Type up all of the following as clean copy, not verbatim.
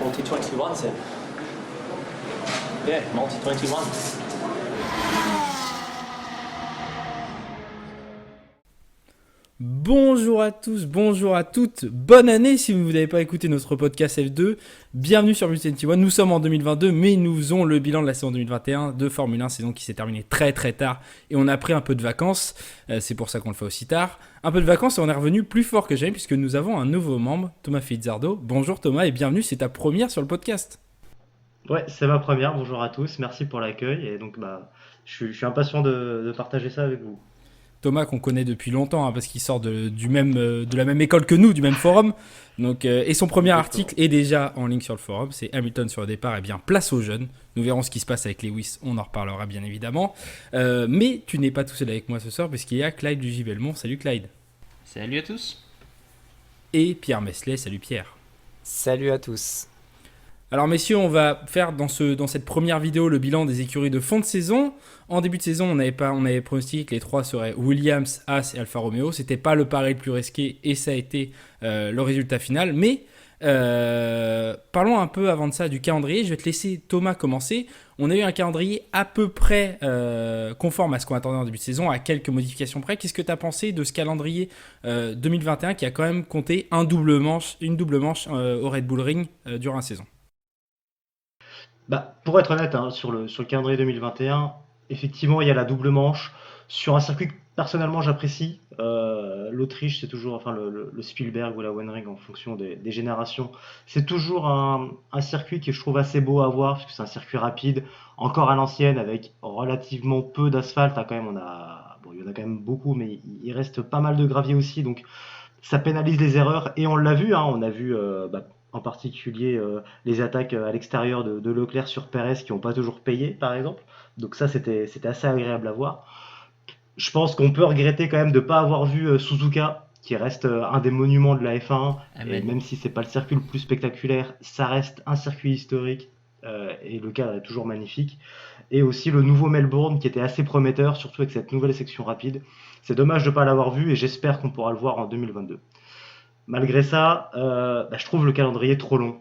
Multi 21, c'est. Yeah, Multi 21. Bonjour à tous, bonjour à toutes, bonne année si vous n'avez pas écouté notre podcast F2, bienvenue sur Multi 21, nous sommes en 2022 mais nous faisons le bilan de la saison 2021 de Formule 1, saison qui s'est terminée très très tard et on a pris un peu de vacances, c'est pour ça qu'on le fait aussi tard, un peu de vacances et on est revenu plus fort que jamais puisque nous avons un nouveau membre, Thomas Fitzardo. Bonjour Thomas et bienvenue, c'est ta première sur le podcast. Ouais, c'est ma première. Bonjour à tous. Merci pour l'accueil. Et donc, je suis impatient de partager ça avec vous. Thomas qu'on connaît depuis longtemps parce qu'il sort de la même école que nous, du même forum. Donc, et son premier Exactement. article est déjà en ligne sur le forum, c'est Hamilton sur le départ, et bien place aux jeunes. Nous verrons ce qui se passe avec Lewis, on en reparlera bien évidemment. Mais tu n'es pas tout seul avec moi ce soir puisqu'il y a Clyde du Belmont. Salut Clyde. Salut à tous. Et Pierre Mesley. Salut Pierre. Salut à tous. Alors messieurs, on va faire dans cette première vidéo le bilan des écuries de fin de saison. En début de saison, on avait pronostiqué que les trois seraient Williams, Haas et Alfa Romeo. C'était pas le pari le plus risqué et ça a été le résultat final. Mais parlons un peu avant de ça du calendrier. Je vais te laisser Thomas commencer. On a eu un calendrier à peu près conforme à ce qu'on attendait en début de saison, à quelques modifications près. Qu'est-ce que tu as pensé de ce calendrier 2021 qui a quand même compté une double manche au Red Bull Ring durant la saison? Pour être honnête, hein, sur le calendrier 2021, effectivement, il y a la double manche. Sur un circuit que personnellement j'apprécie, l'Autriche, c'est toujours, enfin le Spielberg ou la Wenring en fonction des générations, c'est toujours un circuit que je trouve assez beau à voir, parce que c'est un circuit rapide, encore à l'ancienne, avec relativement peu d'asphalte, hein, quand même, bon, il y en a quand même beaucoup, mais il reste pas mal de gravier aussi, donc ça pénalise les erreurs et on l'a vu, hein, on a vu en particulier les attaques à l'extérieur de Leclerc sur Perez qui n'ont pas toujours payé par exemple. Donc ça c'était assez agréable à voir. Je pense qu'on peut regretter quand même de ne pas avoir vu Suzuka qui reste un des monuments de la F1 et Amen. même si c'est pas le circuit le plus spectaculaire, ça reste un circuit historique et le cadre est toujours magnifique. Et aussi le nouveau Melbourne qui était assez prometteur, surtout avec cette nouvelle section rapide. C'est dommage de ne pas l'avoir vu et j'espère qu'on pourra le voir en 2022. Malgré ça, je trouve le calendrier trop long.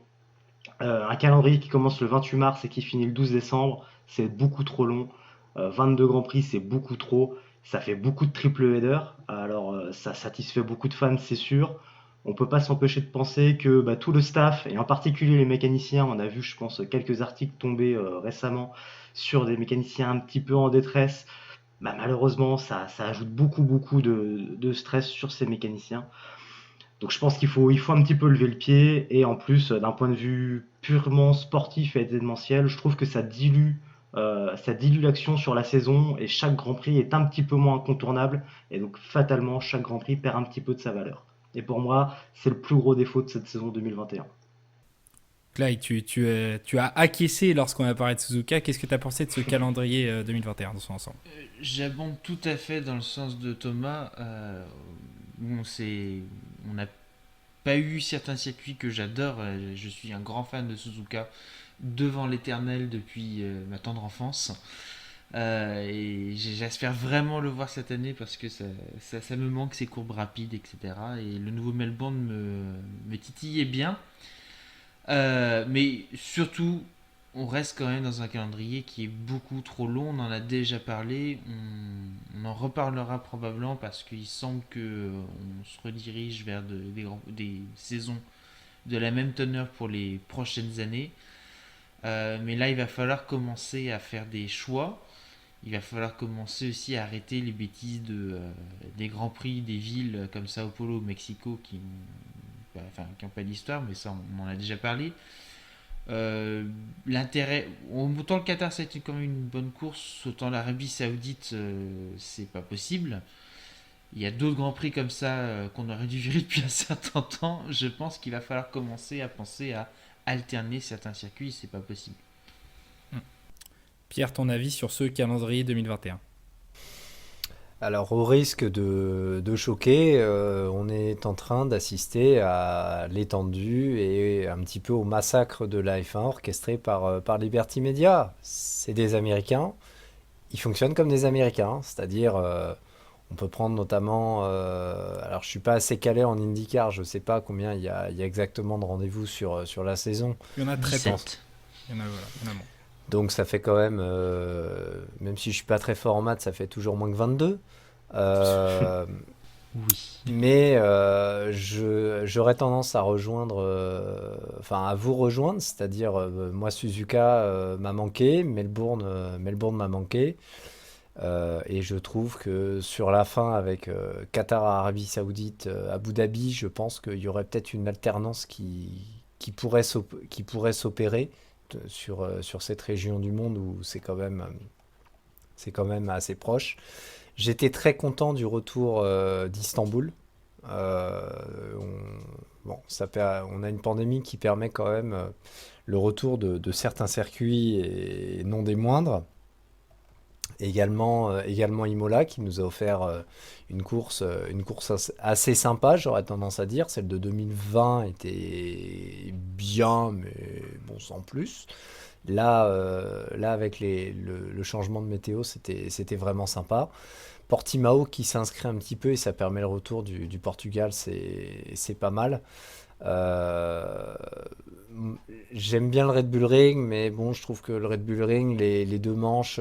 Un calendrier qui commence le 28 mars et qui finit le 12 décembre, c'est beaucoup trop long. 22 Grands Prix, c'est beaucoup trop. Ça fait beaucoup de triple header. Alors, ça satisfait beaucoup de fans, c'est sûr. On peut pas s'empêcher de penser que tout le staff, et en particulier les mécaniciens, on a vu, je pense, quelques articles tomber récemment sur des mécaniciens un petit peu en détresse. Malheureusement, ça ajoute beaucoup de stress sur ces mécaniciens. Donc je pense qu'il faut un petit peu lever le pied et en plus d'un point de vue purement sportif et événementiel, je trouve que ça dilue l'action sur la saison et chaque Grand Prix est un petit peu moins incontournable et donc fatalement chaque Grand Prix perd un petit peu de sa valeur. Et pour moi, c'est le plus gros défaut de cette saison 2021. Clyde, tu as acquiescé lorsqu'on a parlé de Suzuka. Qu'est-ce que tu as pensé de ce calendrier 2021 dans son ensemble? J'abonde tout à fait dans le sens de Thomas. On n'a pas eu certains circuits que j'adore. Je suis un grand fan de Suzuka devant l'éternel depuis ma tendre enfance. Et j'espère vraiment le voir cette année parce que ça me manque ces courbes rapides, etc. Et le nouveau Melbourne me titillait bien. Mais surtout, on reste quand même dans un calendrier qui est beaucoup trop long. On en a déjà parlé. On en reparlera probablement parce qu'il semble que on se redirige vers des saisons de la même teneur pour les prochaines années. Mais là, il va falloir commencer à faire des choix. Il va falloir commencer aussi à arrêter les bêtises des grands prix des villes comme Sao Paulo au Mexico qui n'ont pas d'histoire, mais ça on en a déjà parlé. L'intérêt, autant le Qatar ça a été quand même une bonne course, autant l'Arabie Saoudite c'est pas possible. Il y a d'autres grands prix comme ça qu'on aurait dû virer depuis un certain temps. Je pense qu'il va falloir commencer à penser à alterner certains circuits, c'est pas possible. Pierre, ton avis sur ce calendrier 2021? Alors, au risque de choquer, on est en train d'assister à l'étendue et un petit peu au massacre de la F1 orchestré par Liberty Media. C'est des Américains, ils fonctionnent comme des Américains, c'est-à-dire On peut prendre notamment, alors je suis pas assez calé en IndyCar, je sais pas combien il y a exactement de rendez-vous sur la saison. Il y en a très peu. 17. Il y en a, voilà, il y en a moins. Donc ça fait quand même, même si je suis pas très fort en maths, ça fait toujours moins que 22. Euh, Oui. mais j'aurais tendance à à vous rejoindre, c'est-à-dire moi Suzuka m'a manqué, Melbourne m'a manqué. Et je trouve que sur la fin avec Qatar, Arabie Saoudite, Abu Dhabi, je pense qu'il y aurait peut-être une alternance qui pourrait s'opérer sur cette région du monde où c'est quand même assez proche. J'étais très content du retour d'Istanbul. Euh, bon, on a une pandémie qui permet quand même le retour de certains circuits et non des moindres. Également Imola qui nous a offert une course assez sympa, j'aurais tendance à dire. Celle de 2020 était bien, mais bon, sans plus. Là avec le changement de météo, c'était vraiment sympa. Portimao qui s'inscrit un petit peu et ça permet le retour du Portugal, c'est pas mal. Euh, J'aime bien le Red Bull Ring, mais bon, je trouve que le Red Bull Ring, les deux manches,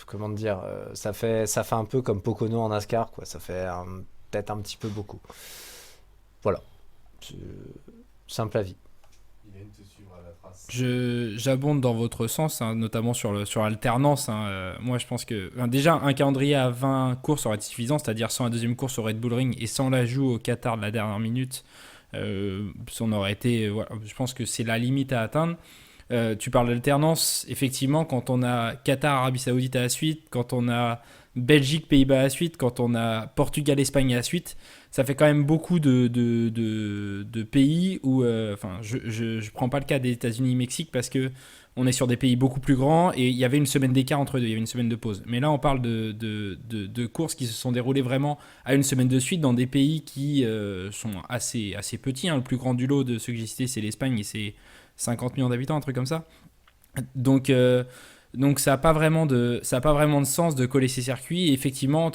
comment dire, ça fait un peu comme Pocono en NASCAR, quoi. Ça fait peut-être un petit peu beaucoup. Voilà. C'est- Simple avis. J'abonde dans votre sens, hein, notamment sur l'alternance, hein. Moi, je pense que déjà, un calendrier à 20 courses aurait été suffisant, c'est-à-dire sans la deuxième course au Red Bull Ring et sans l'ajout au Qatar de la dernière minute. On aurait été, voilà, je pense que c'est la limite à atteindre. Tu parles d'alternance, effectivement, quand on a Qatar, Arabie Saoudite à la suite, quand on a Belgique, Pays-Bas à la suite, quand on a Portugal, Espagne à la suite, ça fait quand même beaucoup de pays où, enfin, je prends pas le cas des États-Unis, Mexique parce que on est sur des pays beaucoup plus grands et il y avait une semaine d'écart entre deux, il y avait une semaine de pause. Mais là, on parle de courses qui se sont déroulées vraiment à une semaine de suite dans des pays qui sont assez petits, hein. Le plus grand du lot de ceux que j'ai cités, c'est l'Espagne et c'est 50 millions d'habitants, un truc comme ça. Donc, donc ça a pas vraiment de sens de coller ces circuits. Et effectivement,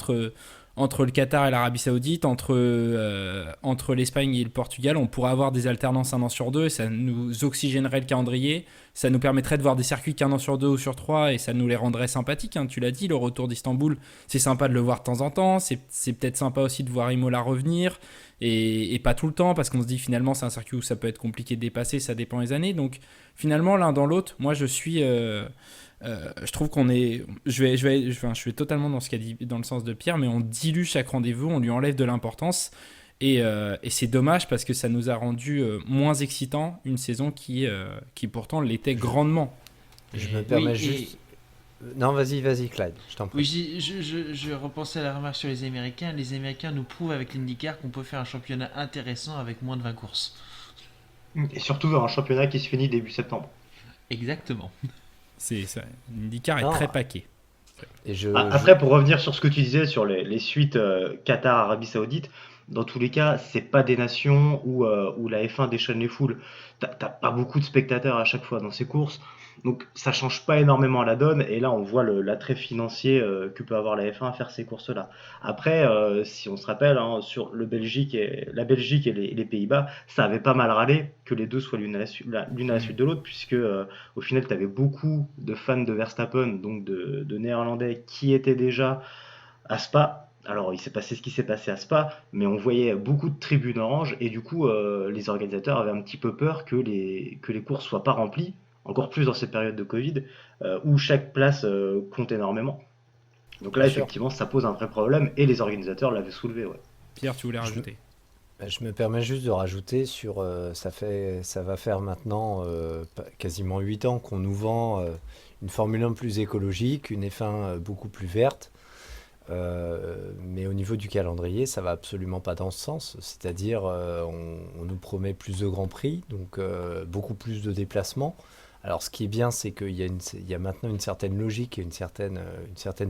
entre le Qatar et l'Arabie Saoudite, entre l'Espagne et le Portugal, on pourrait avoir des alternances un an sur deux et ça nous oxygénerait le calendrier. Ça nous permettrait de voir des circuits qu'un an sur deux ou sur trois et ça nous les rendrait sympathiques, hein. Tu l'as dit, le retour d'Istanbul, c'est sympa de le voir de temps en temps. C'est peut-être sympa aussi de voir Imola revenir et pas tout le temps parce qu'on se dit finalement c'est un circuit où ça peut être compliqué de dépasser, ça dépend des années. Donc finalement, l'un dans l'autre, moi je trouve qu'on est. Je vais totalement dans ce qu'a dit, dans le sens de Pierre, mais on dilue chaque rendez-vous, on lui enlève de l'importance. Et c'est dommage parce que ça nous a rendu moins excitant une saison qui pourtant l'était Je, grandement. je me Oui, permets juste. Non, vas-y, Clyde, je t'en oui, prie. je repensais à la remarque sur les Américains. Les Américains nous prouvent avec l'IndyCar qu'on peut faire un championnat intéressant avec moins de 20 courses. Et surtout dans un championnat qui se finit début septembre. Exactement. C'est ça. L'IndyCar est Non, très paquet. et Après, pour revenir sur ce que tu disais sur les suites Qatar, Arabie Saoudite, dans tous les cas, c'est pas des nations où la F1 déchaîne les foules. T'as pas beaucoup de spectateurs à chaque fois dans ces courses, donc ça change pas énormément la donne. Et là, on voit l'attrait financier que peut avoir la F1 à faire ces courses-là. Après, si on se rappelle, hein, sur la Belgique et les Pays-Bas, ça avait pas mal râlé que les deux soient l'une à la Mm. suite de l'autre, puisque au final, tu avais beaucoup de fans de Verstappen, donc de Néerlandais, qui étaient déjà à Spa. Alors, il s'est passé ce qui s'est passé à Spa, mais on voyait beaucoup de tribunes oranges, et du coup, les organisateurs avaient un petit peu peur que les courses soient pas remplies, encore plus dans cette période de Covid, où chaque place compte énormément. Donc là, bien sûr. effectivement, ça pose un vrai problème, et les organisateurs l'avaient soulevé, ouais. Pierre, tu voulais Je, rajouter? je me permets juste de rajouter ça va faire maintenant quasiment 8 ans qu'on nous vend une Formule 1 plus écologique, une F1 beaucoup plus verte. Mais au niveau du calendrier, ça va absolument pas dans ce sens. C'est-à-dire, on nous promet plus de grands prix, donc beaucoup plus de déplacements, Alors, ce qui est bien, c'est il y a maintenant une certaine logique et une certaine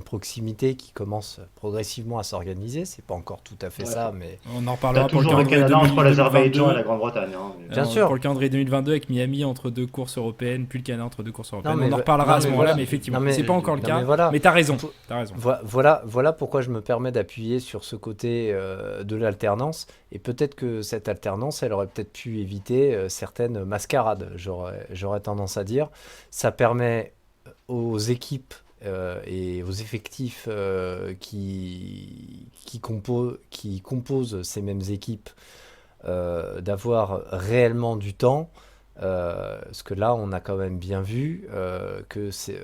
proximité qui commence progressivement à s'organiser. C'est pas encore tout à fait Ouais. ça, mais On en T'as reparlera pour le toujours le calendrier Canada entre l'Azerbaïdjan et 2022. la Grande-Bretagne. Hein. bien sûr. Pour le calendrier 2022 avec Miami entre deux courses européennes, puis le Canada entre deux courses Non, européennes. mais, On en reparlera non, à ce mais moment-là, voilà. mais effectivement, Non, mais, c'est pas encore le non, cas. mais voilà. Mais t'as raison, Vo- t'as raison. Voilà pourquoi je me permets d'appuyer sur ce côté de l'alternance. Et peut-être que cette alternance, elle aurait peut-être pu éviter certaines mascarades, j'aurais tendance à dire. Ça permet aux équipes et aux effectifs qui composent ces mêmes équipes d'avoir réellement du temps. Parce que là, on a quand même bien vu que c'est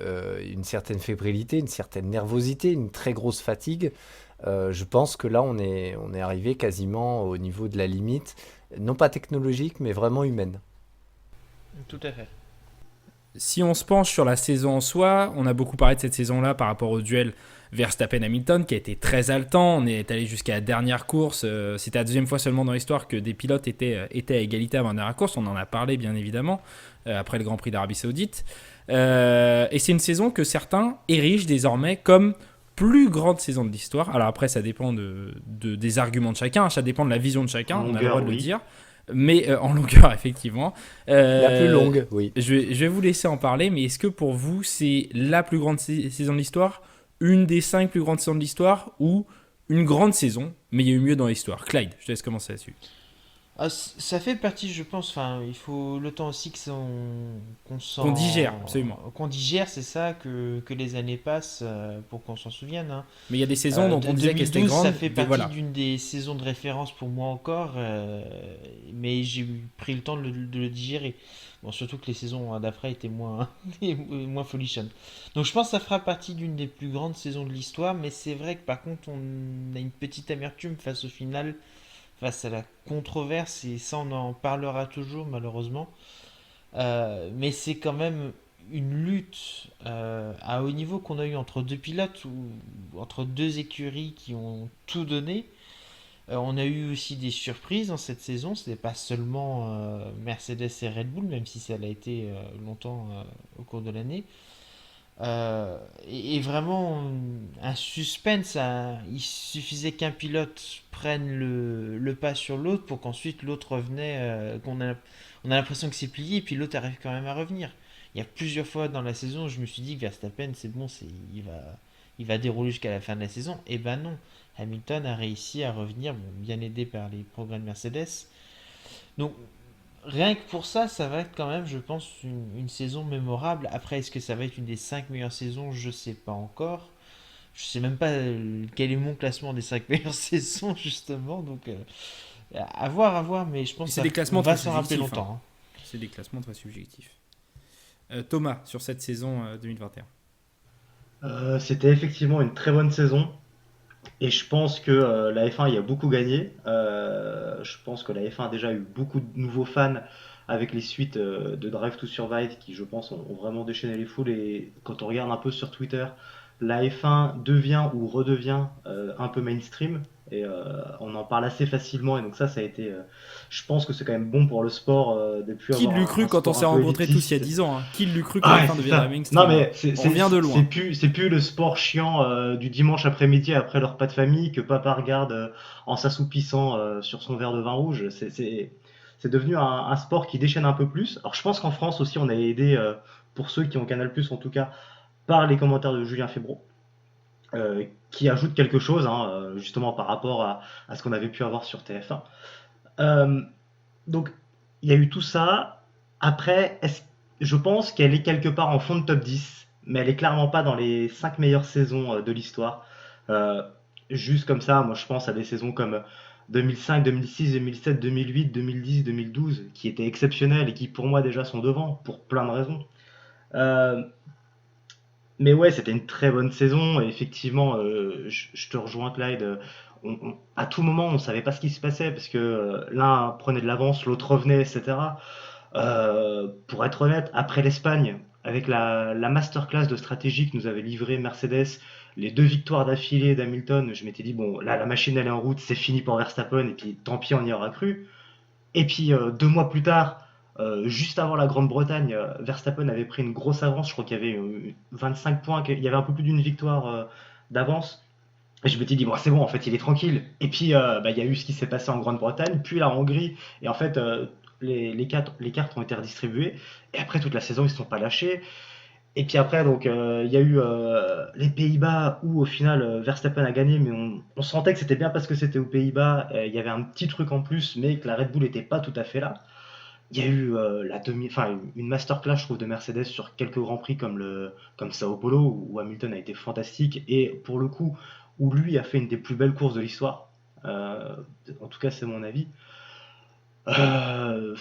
une certaine fébrilité, une certaine nervosité, une très grosse fatigue. Je pense que là, on est arrivé quasiment au niveau de la limite, non pas technologique, mais vraiment humaine. Tout à fait. Si on se penche sur la saison en soi, on a beaucoup parlé de cette saison-là par rapport au duel Verstappen-Hamilton qui a été très haletant. On est allé jusqu'à la dernière course. C'était la deuxième fois seulement dans l'histoire que des pilotes étaient à égalité avant la dernière course. On en a parlé bien évidemment après le Grand Prix d'Arabie Saoudite. Et c'est une saison que certains érigent désormais comme plus grande saison de l'histoire. Alors après, ça dépend des arguments de chacun, ça dépend de la vision de chacun, En on a le longueur, droit de le oui. dire. Mais en longueur, effectivement. La plus longue, oui. Je vais vous laisser en parler, mais est-ce que pour vous, c'est la plus grande saison de l'histoire, une des 5 plus grandes saisons de l'histoire, ou une grande saison, mais il y a eu mieux dans l'histoire? Clyde, je te laisse commencer là-dessus. Ah, ça fait partie, je pense, enfin, il faut le temps aussi qu'on Qu'on digère, absolument. qu'on digère, c'est ça, que les années passent pour qu'on s'en souvienne, hein. Mais il y a des saisons dont on disait qu'elles étaient 2012, grandes, ça fait mais partie voilà. d'une des saisons de référence pour moi encore, mais j'ai pris le temps de le digérer. Bon, surtout que les saisons d'après étaient moins folichonnes. Donc je pense que ça fera partie d'une des plus grandes saisons de l'histoire, mais c'est vrai que par contre on a une petite amertume face au final, face à la controverse, et ça on en parlera toujours malheureusement. Mais c'est quand même une lutte à haut niveau qu'on a eu entre deux pilotes ou entre deux écuries qui ont tout donné. On a eu aussi des surprises dans cette saison. Ce n'est pas seulement Mercedes et Red Bull, même si ça l'a été longtemps au cours de l'année. Et vraiment un suspense. Il suffisait qu'un pilote prenne le pas sur l'autre pour qu'ensuite l'autre revenait. On a l'impression que c'est plié et puis l'autre arrive quand même à revenir. Il y a plusieurs fois dans la saison où je me suis dit que Verstappen, c'est bon, il va dérouler jusqu'à la fin de la saison. Et ben non. Hamilton a réussi à revenir, bon, bien aidé par les progrès de Mercedes. Donc, rien que pour ça, ça va être quand même, je pense, une saison mémorable. Après, est-ce que ça va être une des 5 meilleures saisons? Je sais pas encore. Je sais même pas quel est mon classement des 5 meilleures saisons, justement. Donc, à voir, mais je pense C'est que des classements on va très s'en rappeler subjectifs, longtemps, hein. C'est des classements très subjectifs. Thomas, sur cette saison 2021. C'était effectivement une très bonne saison. Et je pense que la F1 y a beaucoup gagné. Je pense que la F1 a déjà eu beaucoup de nouveaux fans avec les suites de Drive to Survive qui, je pense, ont vraiment déchaîné les foules. Et quand on regarde un peu sur Twitter, la F1 devient ou redevient un peu mainstream. Et on en parle assez facilement. Et donc ça a été... je pense que c'est quand même bon pour le sport de plus Qui avoir l'eût cru un quand on sport s'est un peu rencontrés tous il y a élitiste. 10 ans, hein. Qui l'eût cru que la Ah, fin c'est deviendrait ça. mainstream, Non, hein. mais On vient de loin. c'est plus le sport chiant du dimanche après-midi après le repas de famille que papa regarde en s'assoupissant sur son verre de vin rouge. C'est devenu un sport qui déchaîne un peu plus. Alors, je pense qu'en France aussi, on a aidé, pour ceux qui ont Canal+, en tout cas, par les commentaires de Julien Febro, qui ajoute quelque chose, hein, justement par rapport à ce qu'on avait pu avoir sur TF1. Euh, donc, il y a eu tout ça. Après, je pense qu'elle est quelque part en fond de top 10, mais elle est clairement pas dans les 5 meilleures saisons de l'histoire. Euh, Juste comme ça, moi je pense à des saisons comme 2005, 2006, 2007, 2008, 2010, 2012, qui étaient exceptionnelles et qui pour moi déjà sont devant, pour plein de raisons. Euh, mais ouais, c'était une très bonne saison. Et effectivement, je te rejoins, Clyde. À tout moment, on savait pas ce qui se passait parce que l'un prenait de l'avance, l'autre revenait, etc. Pour être honnête, après l'Espagne, avec la masterclass de stratégie que nous avait livré Mercedes, les 2 victoires d'affilée d'Hamilton, je m'étais dit, bon, là, la machine, elle est en route, c'est fini pour Verstappen, et puis tant pis, on y aura cru. Et puis 2 mois plus tard, Juste avant la Grande-Bretagne, Verstappen avait pris une grosse avance. Je crois qu'il y avait 25 points, il y avait un peu plus d'une victoire d'avance. Et je me suis dit, bon, c'est bon, en fait, il est tranquille. Et puis, il y a eu ce qui s'est passé en Grande-Bretagne, puis la Hongrie. Et en fait, les cartes ont été redistribuées. Et après, toute la saison, ils ne se sont pas lâchés. Et puis après, donc, il y a eu les Pays-Bas où, au final, Verstappen a gagné. Mais on sentait que c'était bien parce que c'était aux Pays-Bas. Il y avait un petit truc en plus, mais que la Red Bull n'était pas tout à fait là. Il y a eu une masterclass, je trouve, de Mercedes sur quelques grands prix comme Sao Paulo, où Hamilton a été fantastique, et pour le coup, où lui a fait une des plus belles courses de l'histoire. Euh, En tout cas, c'est mon avis. Euh,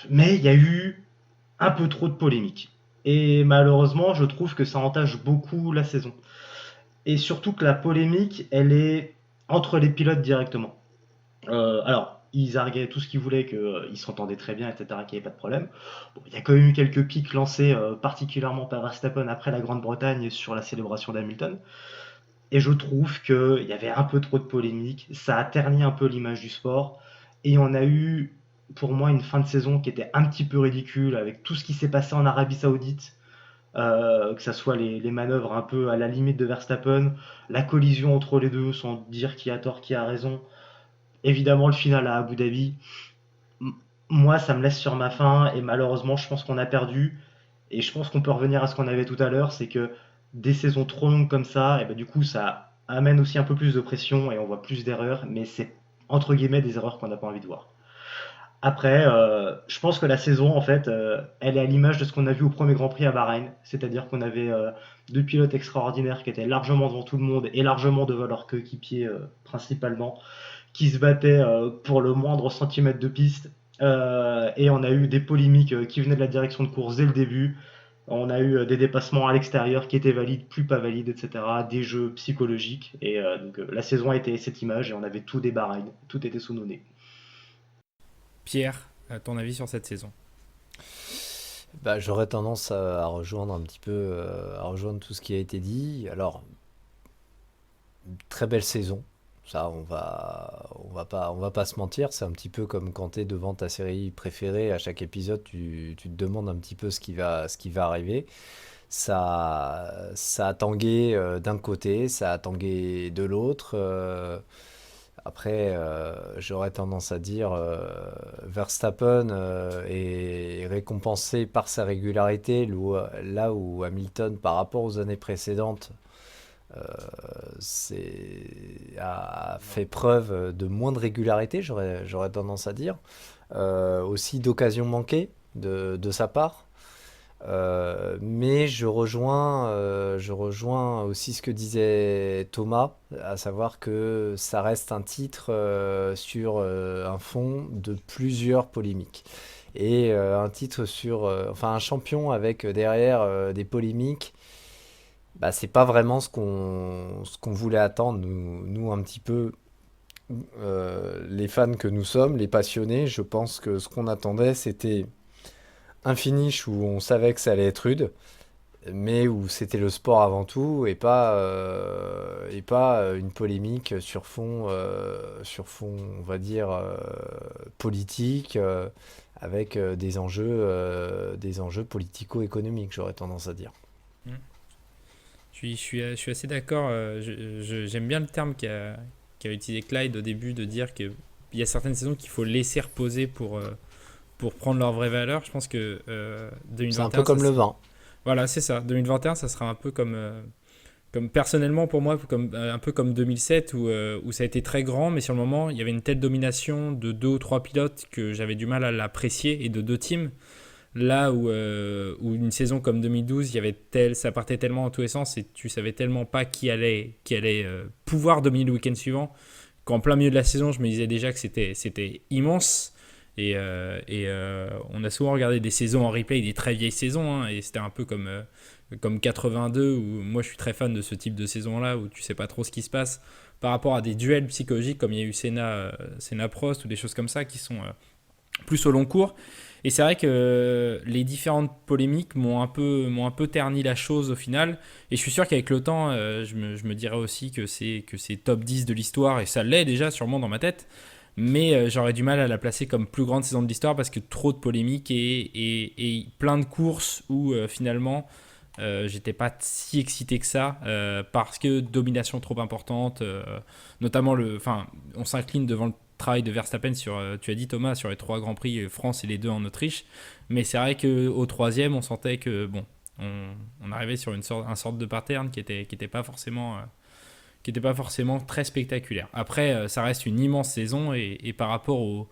mais il y a eu un peu trop de polémiques. Et malheureusement, je trouve que ça entache beaucoup la saison. Et surtout que la polémique, elle est entre les pilotes directement. Alors, ils arguaient tout ce qu'ils voulaient, qu'ils s'entendaient très bien, etc., qu'il n'y avait pas de problème. Bon, il y a quand même eu quelques pics lancés, particulièrement par Verstappen après la Grande-Bretagne sur la célébration d'Hamilton. Et je trouve qu'il y avait un peu trop de polémique. Ça a terni un peu l'image du sport. Et on a eu, pour moi, une fin de saison qui était un petit peu ridicule avec tout ce qui s'est passé en Arabie Saoudite. Que ça soit les manœuvres un peu à la limite de Verstappen, la collision entre les deux sans dire qui a tort, qui a raison. Évidemment, le final à Abu Dhabi, moi, ça me laisse sur ma faim et malheureusement, je pense qu'on a perdu. Et je pense qu'on peut revenir à ce qu'on avait tout à l'heure, c'est que des saisons trop longues comme ça, et ben du coup, ça amène aussi un peu plus de pression et on voit plus d'erreurs, mais c'est entre guillemets des erreurs qu'on n'a pas envie de voir. Après, je pense que la saison, en fait, elle est à l'image de ce qu'on a vu au premier Grand Prix à Bahreïn, c'est-à-dire qu'on avait deux pilotes extraordinaires qui étaient largement devant tout le monde et largement devant leurs coéquipiers principalement, qui se battaient pour le moindre centimètre de piste. Et on a eu des polémiques qui venaient de la direction de course dès le début. On a eu des dépassements à l'extérieur qui étaient valides, plus pas valides, etc. Des jeux psychologiques. Et la saison a été cette image et on avait tout des Bahreïn. Tout était sous nos nez. Pierre, ton avis sur cette saison? Bah, j'aurais tendance à rejoindre un petit peu, à rejoindre tout ce qui a été dit. Alors, très belle saison. Ça, on va pas se mentir. C'est un petit peu comme quand tu es devant ta série préférée. À chaque épisode, tu te demandes un petit peu ce qui va arriver. Ça a tangué d'un côté, ça a tangué de l'autre. Après, j'aurais tendance à dire Verstappen est récompensé par sa régularité, là où Hamilton, par rapport aux années précédentes, euh, a fait preuve de moins de régularité, j'aurais tendance à dire. Aussi d'occasions manquées de sa part. Mais je rejoins aussi ce que disait Thomas, à savoir que ça reste un titre sur un fond de plusieurs polémiques. Et un titre sur, enfin un champion avec derrière des polémiques, bah, c'est pas vraiment ce qu'on voulait attendre, nous un petit peu, les fans que nous sommes, les passionnés. Je pense que ce qu'on attendait, c'était un finish où on savait que ça allait être rude, mais où c'était le sport avant tout et pas une polémique sur fond, on va dire, politique, avec des enjeux politico-économiques, j'aurais tendance à dire. Hmm. Je suis assez d'accord. J'aime bien le terme qu'a utilisé Clyde au début de dire qu'il y a certaines saisons qu'il faut laisser reposer pour prendre leur vraie valeur. Je pense que C'est un 2021, peu comme le vin. voilà, c'est ça. 2021, ça sera un peu comme personnellement pour moi, un peu comme 2007 où ça a été très grand, mais sur le moment, il y avait une telle domination de deux ou trois pilotes que j'avais du mal à l'apprécier et de deux teams. Là où une saison comme 2012, ça partait tellement dans tous les sens et tu savais tellement pas qui allait pouvoir dominer le week-end suivant qu'en plein milieu de la saison, je me disais déjà que c'était immense. Et on a souvent regardé des saisons en replay, des très vieilles saisons, hein, et c'était un peu comme 82, où moi je suis très fan de ce type de saison-là, où tu sais pas trop ce qui se passe, par rapport à des duels psychologiques comme il y a eu Senna Prost ou des choses comme ça qui sont plus au long cours. Et c'est vrai que les différentes polémiques m'ont un peu terni la chose au final. Et je suis sûr qu'avec le temps, je me dirais aussi que c'est top 10 de l'histoire, et ça l'est déjà sûrement dans ma tête. mais j'aurais du mal à la placer comme plus grande saison de l'histoire parce que trop de polémiques et plein de courses où finalement j'étais pas si excité que ça parce que domination trop importante, notamment on s'incline devant le travail de Verstappen tu as dit Thomas, sur les 3 Grands Prix France et les 2 en Autriche, mais c'est vrai qu'au 3e on sentait que bon, on arrivait sur une sorte de pattern qui était pas forcément très spectaculaire. Après ça reste une immense saison et par rapport au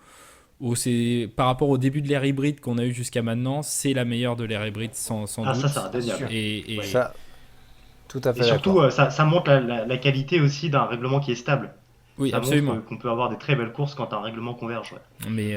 début de l'ère hybride qu'on a eu jusqu'à maintenant, c'est la meilleure de l'ère hybride sans Ah, doute. ça, c'est indéniable. Et Ça, tout à fait Et surtout, d'accord. ça montre la qualité aussi d'un règlement qui est stable. oui, Ça absolument. montre qu'on peut avoir des très belles courses quand un règlement converge. Ouais, Mais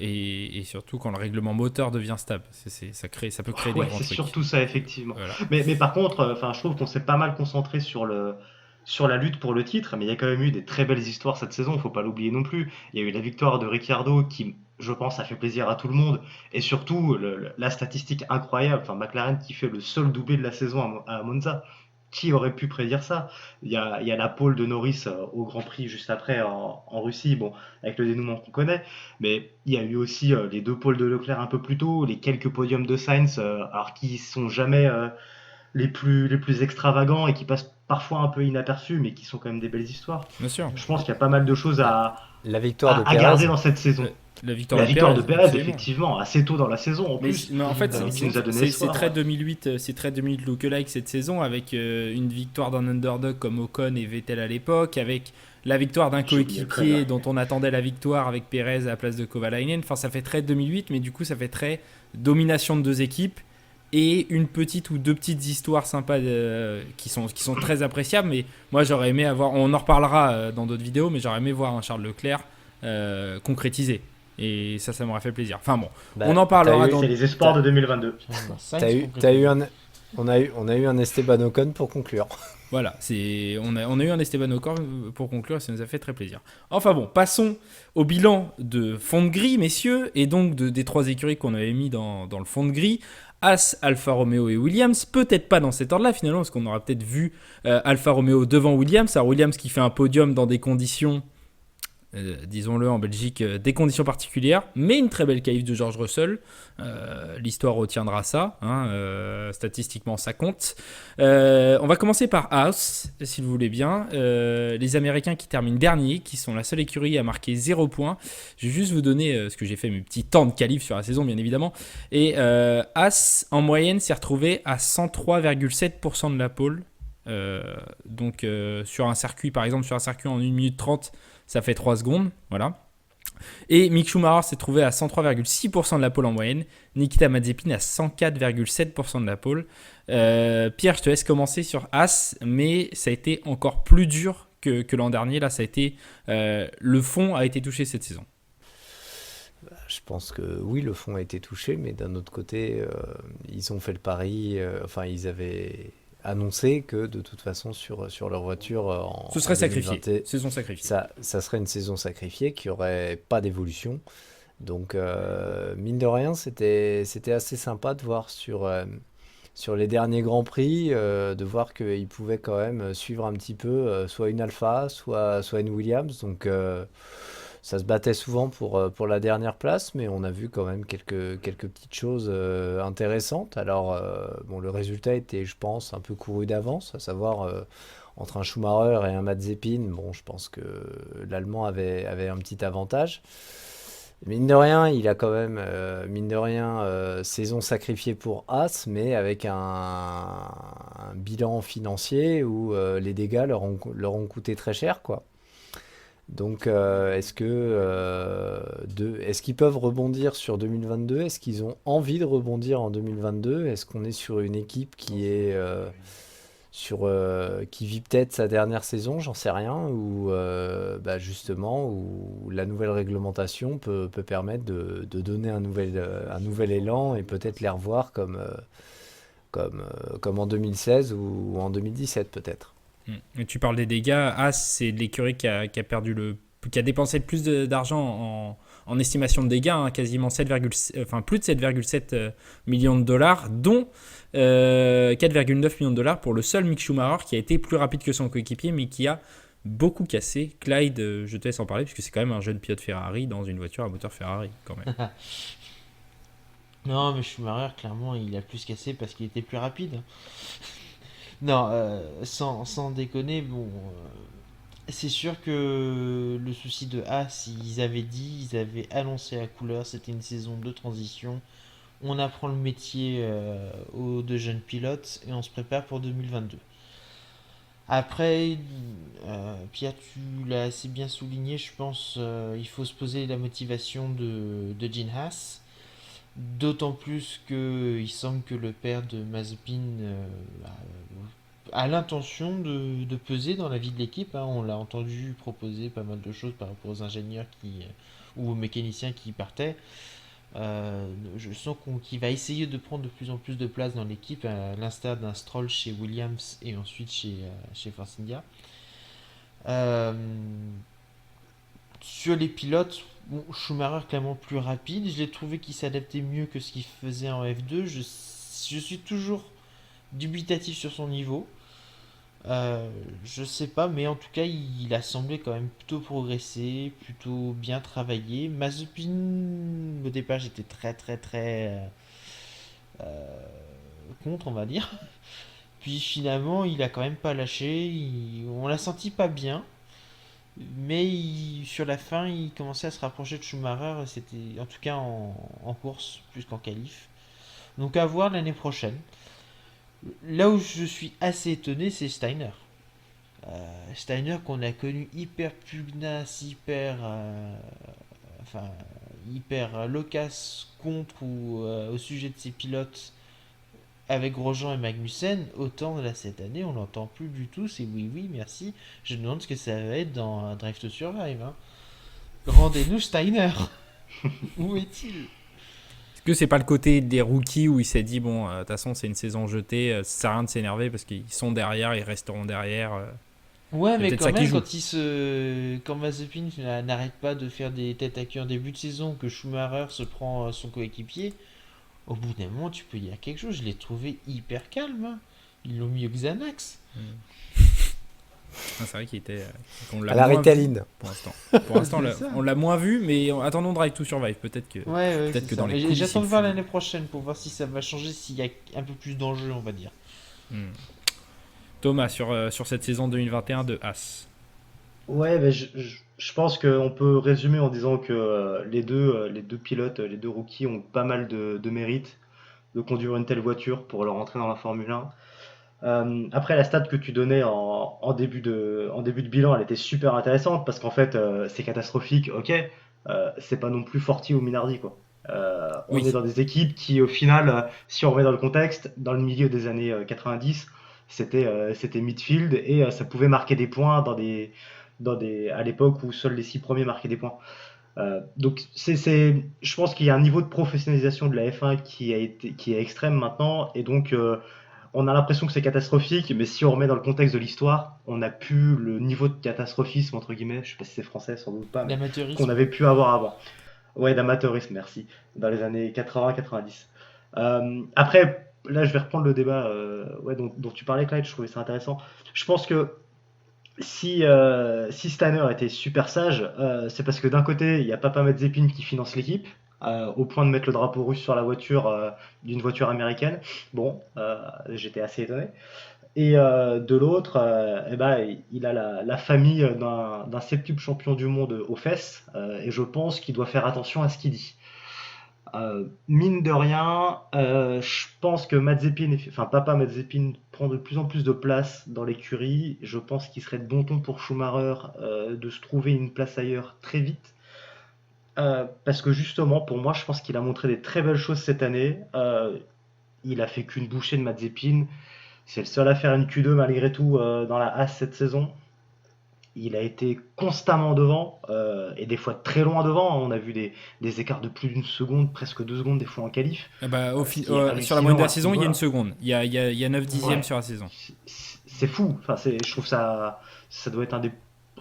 et surtout quand le règlement moteur devient stable, ça peut créer des Ouais, grands c'est trucs. surtout ça, effectivement. Voilà. Mais par contre, je trouve qu'on s'est pas mal concentré sur la lutte pour le titre, mais il y a quand même eu des très belles histoires cette saison, faut pas l'oublier non plus. Il y a eu la victoire de Ricciardo qui, je pense, a fait plaisir à tout le monde, et surtout la statistique incroyable, McLaren qui fait le seul doublé de la saison à Monza. Qui aurait pu prédire ça? Il y a la pole de Norris au Grand Prix juste après en Russie, bon, avec le dénouement qu'on connaît, mais il y a eu aussi les 2 pôles de Leclerc un peu plus tôt, les quelques podiums de Sainz, alors qui sont jamais les plus extravagants et qui passent parfois un peu inaperçus, mais qui sont quand même des belles histoires. Bien sûr. Je pense qu'il y a pas mal de choses La victoire de à garder Pérez, dans cette saison. La victoire La victoire de Pérez, absolument. effectivement, assez tôt dans la saison en plus, Mais en fait, qui nous a donné c'est espoir. très 2008, c'est très 2008 lookalike cette saison avec une victoire d'un underdog comme Ocon et Vettel à l'époque, avec la victoire d'un J'ai oublié coéquipier Ocon, ouais. dont on attendait la victoire avec Pérez à la place de Kovalainen. Enfin, ça fait très 2008, mais du coup, ça fait très domination de 2 équipes et une petite ou 2 petites histoires sympas qui sont très appréciables. Mais moi, j'aurais aimé on en reparlera dans d'autres vidéos, mais j'aurais aimé voir un Charles Leclerc concrétisé. Et ça m'aurait fait plaisir. Enfin bon, bah, on en parlera C'est les espoirs de 2022. on a eu un Esteban Ocon pour conclure. Voilà, on a eu un Esteban Ocon pour conclure et ça nous a fait très plaisir. Enfin bon, passons au bilan de fond de grille, messieurs, et donc des 3 écuries qu'on avait mis dans le fond de grille. As, Alfa Romeo et Williams, peut-être pas dans cet ordre-là finalement, parce qu'on aura peut-être vu Alfa Romeo devant Williams. Alors Williams qui fait un podium dans des conditions, disons-le en Belgique, des conditions particulières, mais une très belle qualif de George Russell. L'histoire retiendra ça, statistiquement ça compte. On va commencer par Haas, si vous voulez bien. Les Américains qui terminent dernier, qui sont la seule écurie à marquer 0 points. Je vais juste vous donner ce que j'ai fait, mes petits temps de qualif sur la saison, bien évidemment. Et Haas, en moyenne, s'est retrouvé à 103,7% de la pole. Donc sur un circuit, par exemple, sur un circuit en 1 minute 30, ça fait 3 secondes, voilà. Et Mick Schumacher s'est trouvé à 103,6% de la pole en moyenne. Nikita Mazepin à 104,7% de la pole. Pierre, je te laisse commencer sur As, mais ça a été encore plus dur que l'an dernier. Là, ça a été le fond a été touché cette saison. Je pense que oui, le fond a été touché, mais d'un autre côté, ils ont fait le pari. Ils avaient annoncé que de toute façon sur leur voiture Ce serait sacrifié, 2020, saison sacrifiée. ça serait une saison sacrifiée qui aurait pas d'évolution. Donc mine de rien, c'était assez sympa de voir sur les derniers Grands Prix, de voir qu'ils pouvaient quand même suivre un petit peu soit une Alpha, soit une Williams. Donc ça se battait souvent pour la dernière place, mais on a vu quand même quelques petites choses intéressantes. Alors, le résultat était, je pense, un peu couru d'avance, à savoir entre un Schumacher et un Mazepin. Bon, je pense que l'Allemand avait un petit avantage. Mine de rien, il a quand même, saison sacrifiée pour As, mais avec un bilan financier où les dégâts leur ont coûté très cher, quoi. Donc, est-ce qu'ils peuvent rebondir sur 2022? Est-ce qu'ils ont envie de rebondir en 2022? Est-ce qu'on est sur une équipe qui vit peut-être sa dernière saison, j'en sais rien, ou justement, où la nouvelle réglementation peut permettre de donner un nouvel élan et peut-être les revoir comme en 2016 ou en 2017 peut-être. Et tu parles des dégâts. As, c'est l'écurie qui a dépensé le plus d'argent en estimation de dégâts, quasiment plus de 7,7 millions de dollars, dont 4,9 millions de dollars pour le seul Mick Schumacher qui a été plus rapide que son coéquipier, mais qui a beaucoup cassé. Clyde, je te laisse en parler, puisque c'est quand même un jeune pilote Ferrari dans une voiture à moteur Ferrari, quand même. Non, mais Schumacher, clairement, il a plus cassé parce qu'il était plus rapide. Non, sans déconner, bon, c'est sûr que le souci de Haas, ils avaient annoncé à couleur, c'était une saison de transition. On apprend le métier aux deux jeunes pilotes et on se prépare pour 2022. Après, Pierre, tu l'as assez bien souligné, je pense, il faut se poser la motivation de Gene Haas. D'autant plus que il semble que le père de Mazepin a l'intention de peser dans la vie de l'équipe, hein. On l'a entendu proposer pas mal de choses par rapport aux ingénieurs ou aux mécaniciens qui partaient. Je sens qu'il va essayer de prendre de plus en plus de place dans l'équipe, à l'instar d'un Stroll chez Williams et ensuite chez Force India. Euh, Sur les pilotes, bon, Schumacher clairement plus rapide. Je l'ai trouvé qu'il s'adaptait mieux que ce qu'il faisait en F2. Je suis toujours dubitatif sur son niveau. Je sais pas, mais en tout cas, il a semblé quand même plutôt progresser, plutôt bien travailler. Mazepin, au départ, j'étais très très très contre, on va dire. Puis finalement, il a quand même pas lâché. On l'a senti pas bien. Mais sur la fin, il commençait à se rapprocher de Schumacher, c'était en tout cas en course plus qu'en qualif. Donc à voir l'année prochaine. Là où je suis assez étonné, c'est Steiner. Steiner qu'on a connu hyper pugnace, enfin, hyper loquace contre ou au sujet de ses pilotes avec Grosjean et Magnussen, autant là cette année on l'entend plus du tout, c'est oui oui merci, je me demande ce que ça va être dans Drive to Survive, hein. Rendez-nous Steiner. Où est-il? Est-ce que c'est pas le côté des rookies où il s'est dit, bon, de toute façon, c'est une saison jetée, ça sert à rien de s'énerver parce qu'ils sont derrière, ils resteront derrière. Ouais, C'est mais peut-être quand ça qui même, joue. quand Mazepin n'arrête pas de faire des têtes à queue en début de saison, que Schumacher se prend son coéquipier, au bout d'un moment, tu peux dire quelque chose. Je l'ai trouvé hyper calme, hein. Ils l'ont mis au Xanax. Ah, c'est vrai qu'on À l'a la moins vu Ritaline. pour l'instant. Pour l'instant, C'est ça. on l'a moins vu, mais attendons Drive to Survive. Ouais, Peut-être c'est que ça. dans les Mais coulisses, j'attends il de voir fut- l'année prochaine pour voir si ça va changer, s'il y a un peu plus d'enjeux, on va dire. Hmm. Thomas, sur cette saison 2021 de As. Ouais, mais je pense qu'on peut résumer en disant que les deux pilotes, les deux rookies ont pas mal de mérite de conduire une telle voiture pour leur entrer dans la Formule 1. Après, la stat que tu donnais en début de bilan, elle était super intéressante parce qu'en fait, c'est catastrophique, ok, c'est pas non plus Forti ou Minardi, quoi. On est Oui. dans des équipes qui, au final, si on remet dans le contexte, dans le milieu des années 90, c'était midfield et ça pouvait marquer des points à l'époque où seuls les 6 premiers marquaient des points. Donc je pense qu'il y a un niveau de professionnalisation de la F1 qui est extrême maintenant, et donc on a l'impression que c'est catastrophique, mais si on remet dans le contexte de l'histoire, on n'a plus le niveau de catastrophisme, entre guillemets, je sais pas si c'est français, sans doute pas, mais qu'on L'amateurisme. avait pu avoir avant. Ouais, d'amateurisme, merci, dans les années 80-90. Après, là, je vais reprendre le débat ouais, dont tu parlais, Clyde, je trouvais ça intéressant. Je pense que si Steiner était super sage, c'est parce que d'un côté, il y a Papa Mazepin qui finance l'équipe, au point de mettre le drapeau russe sur la voiture d'une voiture américaine. Bon, j'étais assez étonné. Et de l'autre, eh ben, il a la famille d'un septuple champion du monde aux fesses, et je pense qu'il doit faire attention à ce qu'il dit. Mine de rien, je pense que Papa Mazepin prend de plus en plus de place dans l'écurie. Je pense qu'il serait de bon ton pour Schumacher de se trouver une place ailleurs très vite. Parce que justement, pour moi, je pense qu'il a montré des très belles choses cette année. Il a fait qu'une bouchée de Mazepin. C'est le seul à faire une Q2 malgré tout dans la Haas cette saison. Il a été constamment devant, et des fois très loin devant. On a vu des écarts de plus d'une seconde, presque 2 secondes, des fois en qualif. Ah bah, Ce qui est sur la moyenne de hallucinant la à ce saison, il y a une niveau-là. seconde. Il y a 9 dixièmes Ouais, sur la saison. c'est fou. Enfin, je trouve ça doit être un des.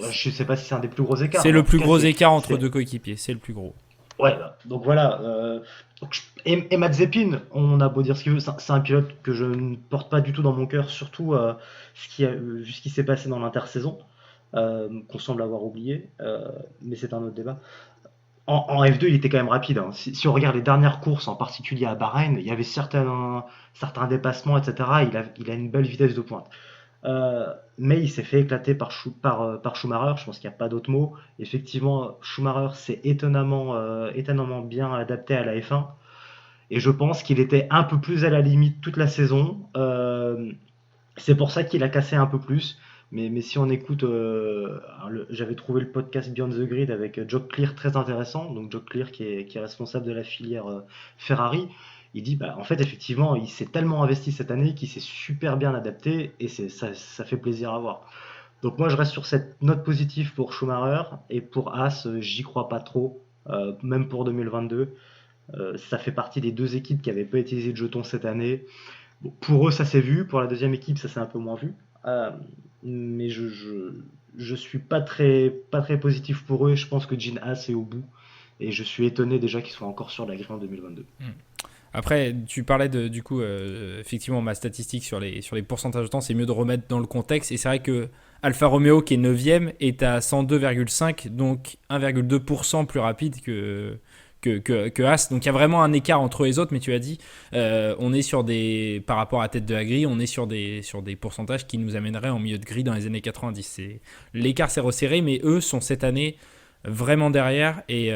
Je sais pas si c'est un des plus gros écarts, C'est mais le en tout plus cas, gros écart entre c'est- deux coéquipiers. C'est le plus gros. ouais. Donc voilà. Et Mazepin, on a beau dire ce qu'il veut, c'est un pilote que je ne porte pas du tout dans mon cœur, surtout vu ce qui s'est passé dans l'intersaison. qu'on semble avoir oublié, mais c'est un autre débat. En F2, il était quand même rapide, hein. Si on regarde les dernières courses, en particulier à Bahreïn, il y avait certains dépassements, etc. Il a une belle vitesse de pointe. Mais il s'est fait éclater par Schumacher, je pense qu'il n'y a pas d'autre mot. Effectivement, Schumacher s'est étonnamment bien adapté à la F1. Et je pense qu'il était un peu plus à la limite toute la saison. C'est pour ça qu'il a cassé un peu plus. Mais si on écoute, j'avais trouvé le podcast Beyond the Grid avec Jock Clear très intéressant. Donc Jock Clear qui est responsable de la filière Ferrari. Il dit, bah, en fait, effectivement, il s'est tellement investi cette année qu'il s'est super bien adapté et ça fait plaisir à voir. Donc moi, je reste sur cette note positive pour Schumacher et pour Haas, j'y crois pas trop, même pour 2022. Ça fait partie des deux équipes qui n'avaient pas utilisé de jetons cette année. Bon, pour eux, ça s'est vu. Pour la deuxième équipe, ça s'est un peu moins vu. Mais je suis pas très positif pour eux. Je pense que Gene Haas est au bout. Et je suis étonné déjà qu'ils soient encore sur la grille en 2022. Après, tu parlais du coup, effectivement, ma statistique sur les pourcentages de temps, c'est mieux de remettre dans le contexte. Et c'est vrai que Alfa Romeo, qui est 9e, est à 102,5, donc 1,2% plus rapide que Haas. Donc il y a vraiment un écart entre les autres, mais tu as dit, on est par rapport à la tête de la grille, on est sur des pourcentages qui nous amèneraient en milieu de grille dans les années 90. L'écart s'est resserré, mais eux sont cette année vraiment derrière. Et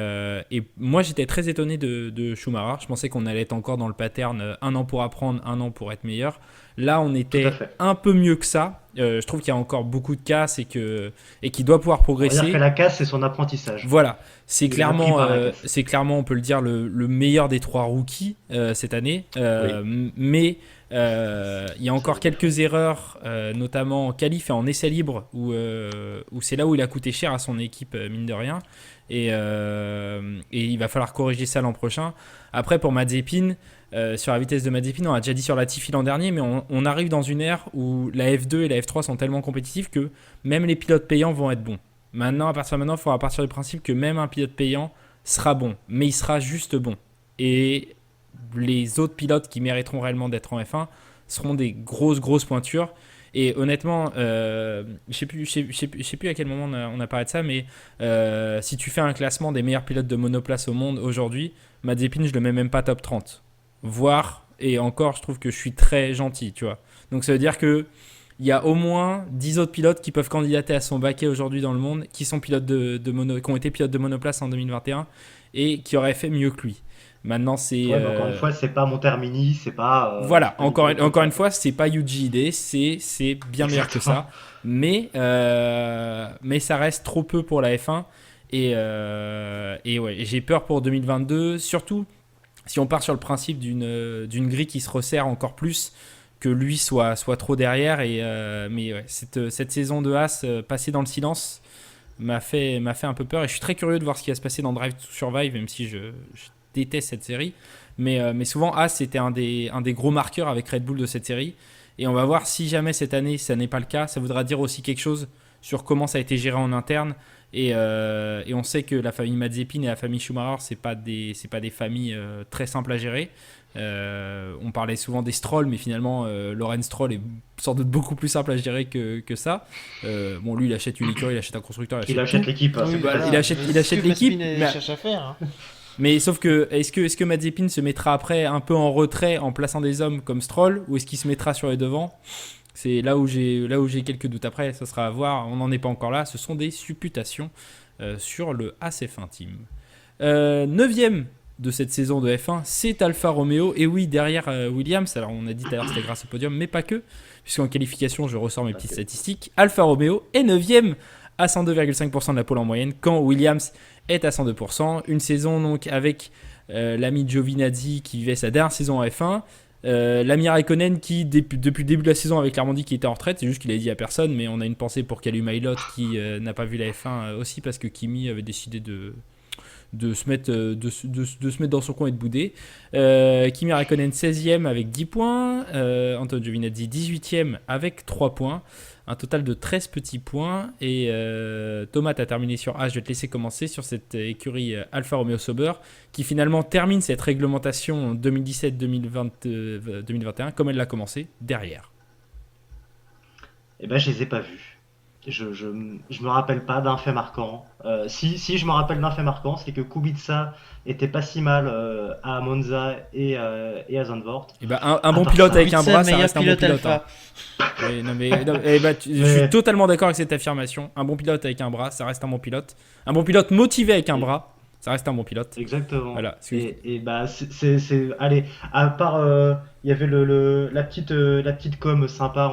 moi, j'étais très étonné de Schumacher. Je pensais qu'on allait être encore dans le pattern un an pour apprendre, un an pour être meilleur. Là, on était un peu mieux que ça. Je trouve qu'il y a encore beaucoup de casse et qu'il doit pouvoir progresser. On va dire que la casse, c'est son apprentissage. Voilà, c'est clairement, on peut le dire, le meilleur des trois rookies cette année. Oui. Mais il y a encore quelques erreurs, notamment en qualif et en essai libre, où c'est là où il a coûté cher à son équipe, mine de rien. Et il va falloir corriger ça l'an prochain. Après, pour Mazepin, sur la vitesse de Mazepin, on a déjà dit sur Latifi l'an dernier, mais on arrive dans une ère où la F2 et la F3 sont tellement compétitifs que même les pilotes payants vont être bons. Maintenant, à partir de maintenant, il faudra partir du principe que même un pilote payant sera bon, mais il sera juste bon. Et les autres pilotes qui mériteront réellement d'être en F1 seront des grosses pointures. Et honnêtement, je sais plus à quel moment on a parlé de ça, mais si tu fais un classement des meilleurs pilotes de monoplace au monde aujourd'hui, Mazepin, je le mets même pas top 30. Voire, et encore, je trouve que je suis très gentil, tu vois. Donc ça veut dire que il y a au moins 10 autres pilotes qui peuvent candidater à son baquet aujourd'hui dans le monde, qui sont pilotes qui ont été pilotes de monoplace en 2021 et qui auraient fait mieux que lui. Maintenant, c'est. Ouais, encore une fois, c'est pas Montermini, c'est pas. Voilà, encore une fois, c'est pas Yuji Ide, c'est bien meilleur que ça. Mais ça reste trop peu pour la F1. Et ouais, j'ai peur pour 2022, surtout si on part sur le principe d'une grille qui se resserre encore plus, que lui soit trop derrière. Mais ouais, cette saison de Haas passée dans le silence m'a fait un peu peur. Et je suis très curieux de voir ce qui va se passer dans Drive to Survive, même si je déteste cette série. Mais souvent, Haas, c'était un des gros marqueurs avec Red Bull de cette série. Et on va voir si jamais cette année, ça n'est pas le cas. Ça voudra dire aussi quelque chose sur comment ça a été géré en interne. Et on sait que la famille Mazepin et la famille Schumacher, c'est pas des familles très simples à gérer. On parlait souvent des Stroll, mais finalement Lawrence Stroll est sans doute beaucoup plus simple à gérer que ça. Bon, lui, il achète une écurie, il achète un constructeur, il achète l'équipe. Oui, il achète l'équipe. Il cherche à faire. Hein. Mais sauf que est-ce que Mazepin se mettra après un peu en retrait en plaçant des hommes comme Stroll, ou est-ce qu'il se mettra sur les devants? C'est là où j'ai quelques doutes. Après, ça sera à voir. On n'en est pas encore là. Ce sont des supputations sur le AS1 Team. 9e de cette saison de F1, c'est Alfa Romeo. Et oui, derrière Williams. Alors, on a dit tout à l'heure que c'était grâce au podium, mais pas que. Puisqu'en qualification, je ressors mes petites statistiques. Alfa Romeo est 9e à 102,5% de la pole en moyenne, quand Williams est à 102%. Une saison donc avec l'ami Giovinazzi qui vivait sa dernière saison en F1. L'ami Raikkonen qui depuis le début de la saison avait clairement dit qu'il était en retraite, c'est juste qu'il avait dit à personne, mais on a une pensée pour Callum Ilott qui n'a pas vu la F1 aussi parce que Kimi avait décidé de se mettre dans son coin et de bouder. Kimi Raikkonen 16e avec 10 points, Antonio Giovinazzi 18e avec 3 points, un total de 13 petits points. Et Thomas, tu as terminé sur A. Je vais te laisser commencer sur cette écurie Alfa Romeo Sauber qui finalement termine cette réglementation 2017-2021 comme elle l'a commencé derrière. Eh ben, je les ai pas vus. je me rappelle pas d'un fait marquant. Si je me rappelle d'un fait marquant, c'est que Kubica était pas si mal à Monza et à Zandvoort. Et ben, un À bon part pilote ça, avec un Kubica, bras, ça meilleur reste un bon pilote pilote. Alpha. Oui, non, eh ben, je suis Mais- totalement d'accord avec cette affirmation. Un bon pilote avec un bras, ça reste un bon pilote. Un bon pilote motivé avec un Et- bras, ça reste un bon pilote. Exactement. Voilà. Et bah allez, à part il y avait la petite com sympa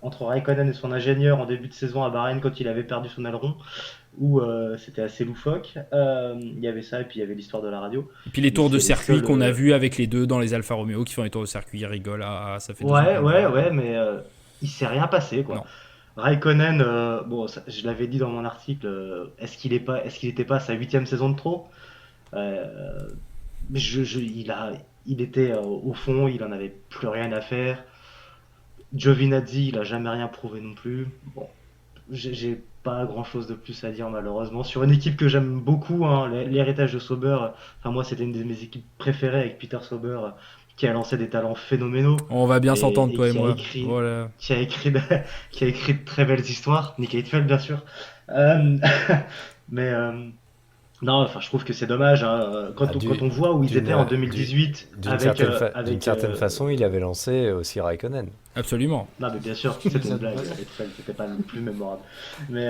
entre Raikkonen et son ingénieur en début de saison à Bahreïn quand il avait perdu son aileron où c'était assez loufoque. Il y avait ça et puis il y avait l'histoire de la radio. Et puis les Mais tours de c'est les circuit seuls. qu'on a vus avec les deux dans les Alfa Romeo qui font les tours de circuit, ils rigolent. Ça fait 2 ans Ouais, qu'on le ouais, voit. ouais, mais il s'est rien passé quoi. Non. Raikkonen, bon, je l'avais dit dans mon article, est-ce qu'il était pas à sa 8e saison de trop? Euh, mais il était au fond, il en avait plus rien à faire. Giovinazzi, il a jamais rien prouvé non plus. Bon, j'ai pas grand chose de plus à dire malheureusement. Sur une équipe que j'aime beaucoup, hein, l'héritage de Sauber, enfin moi c'était une de mes équipes préférées avec Peter Sauber qui a lancé des talents phénoménaux On va bien s'entendre, et toi et moi. Voilà. qui a écrit qui a écrit de très belles histoires. Nick Heidfeld bien sûr. Euh, mais non, enfin je trouve que c'est dommage hein, Ah, quand on voit où ils étaient en d'une 2018 d'une certaine façon, il avait lancé aussi Raikkonen. Absolument. Non, mais bien sûr, c'était une blague. C'était pas le plus mémorable. Mais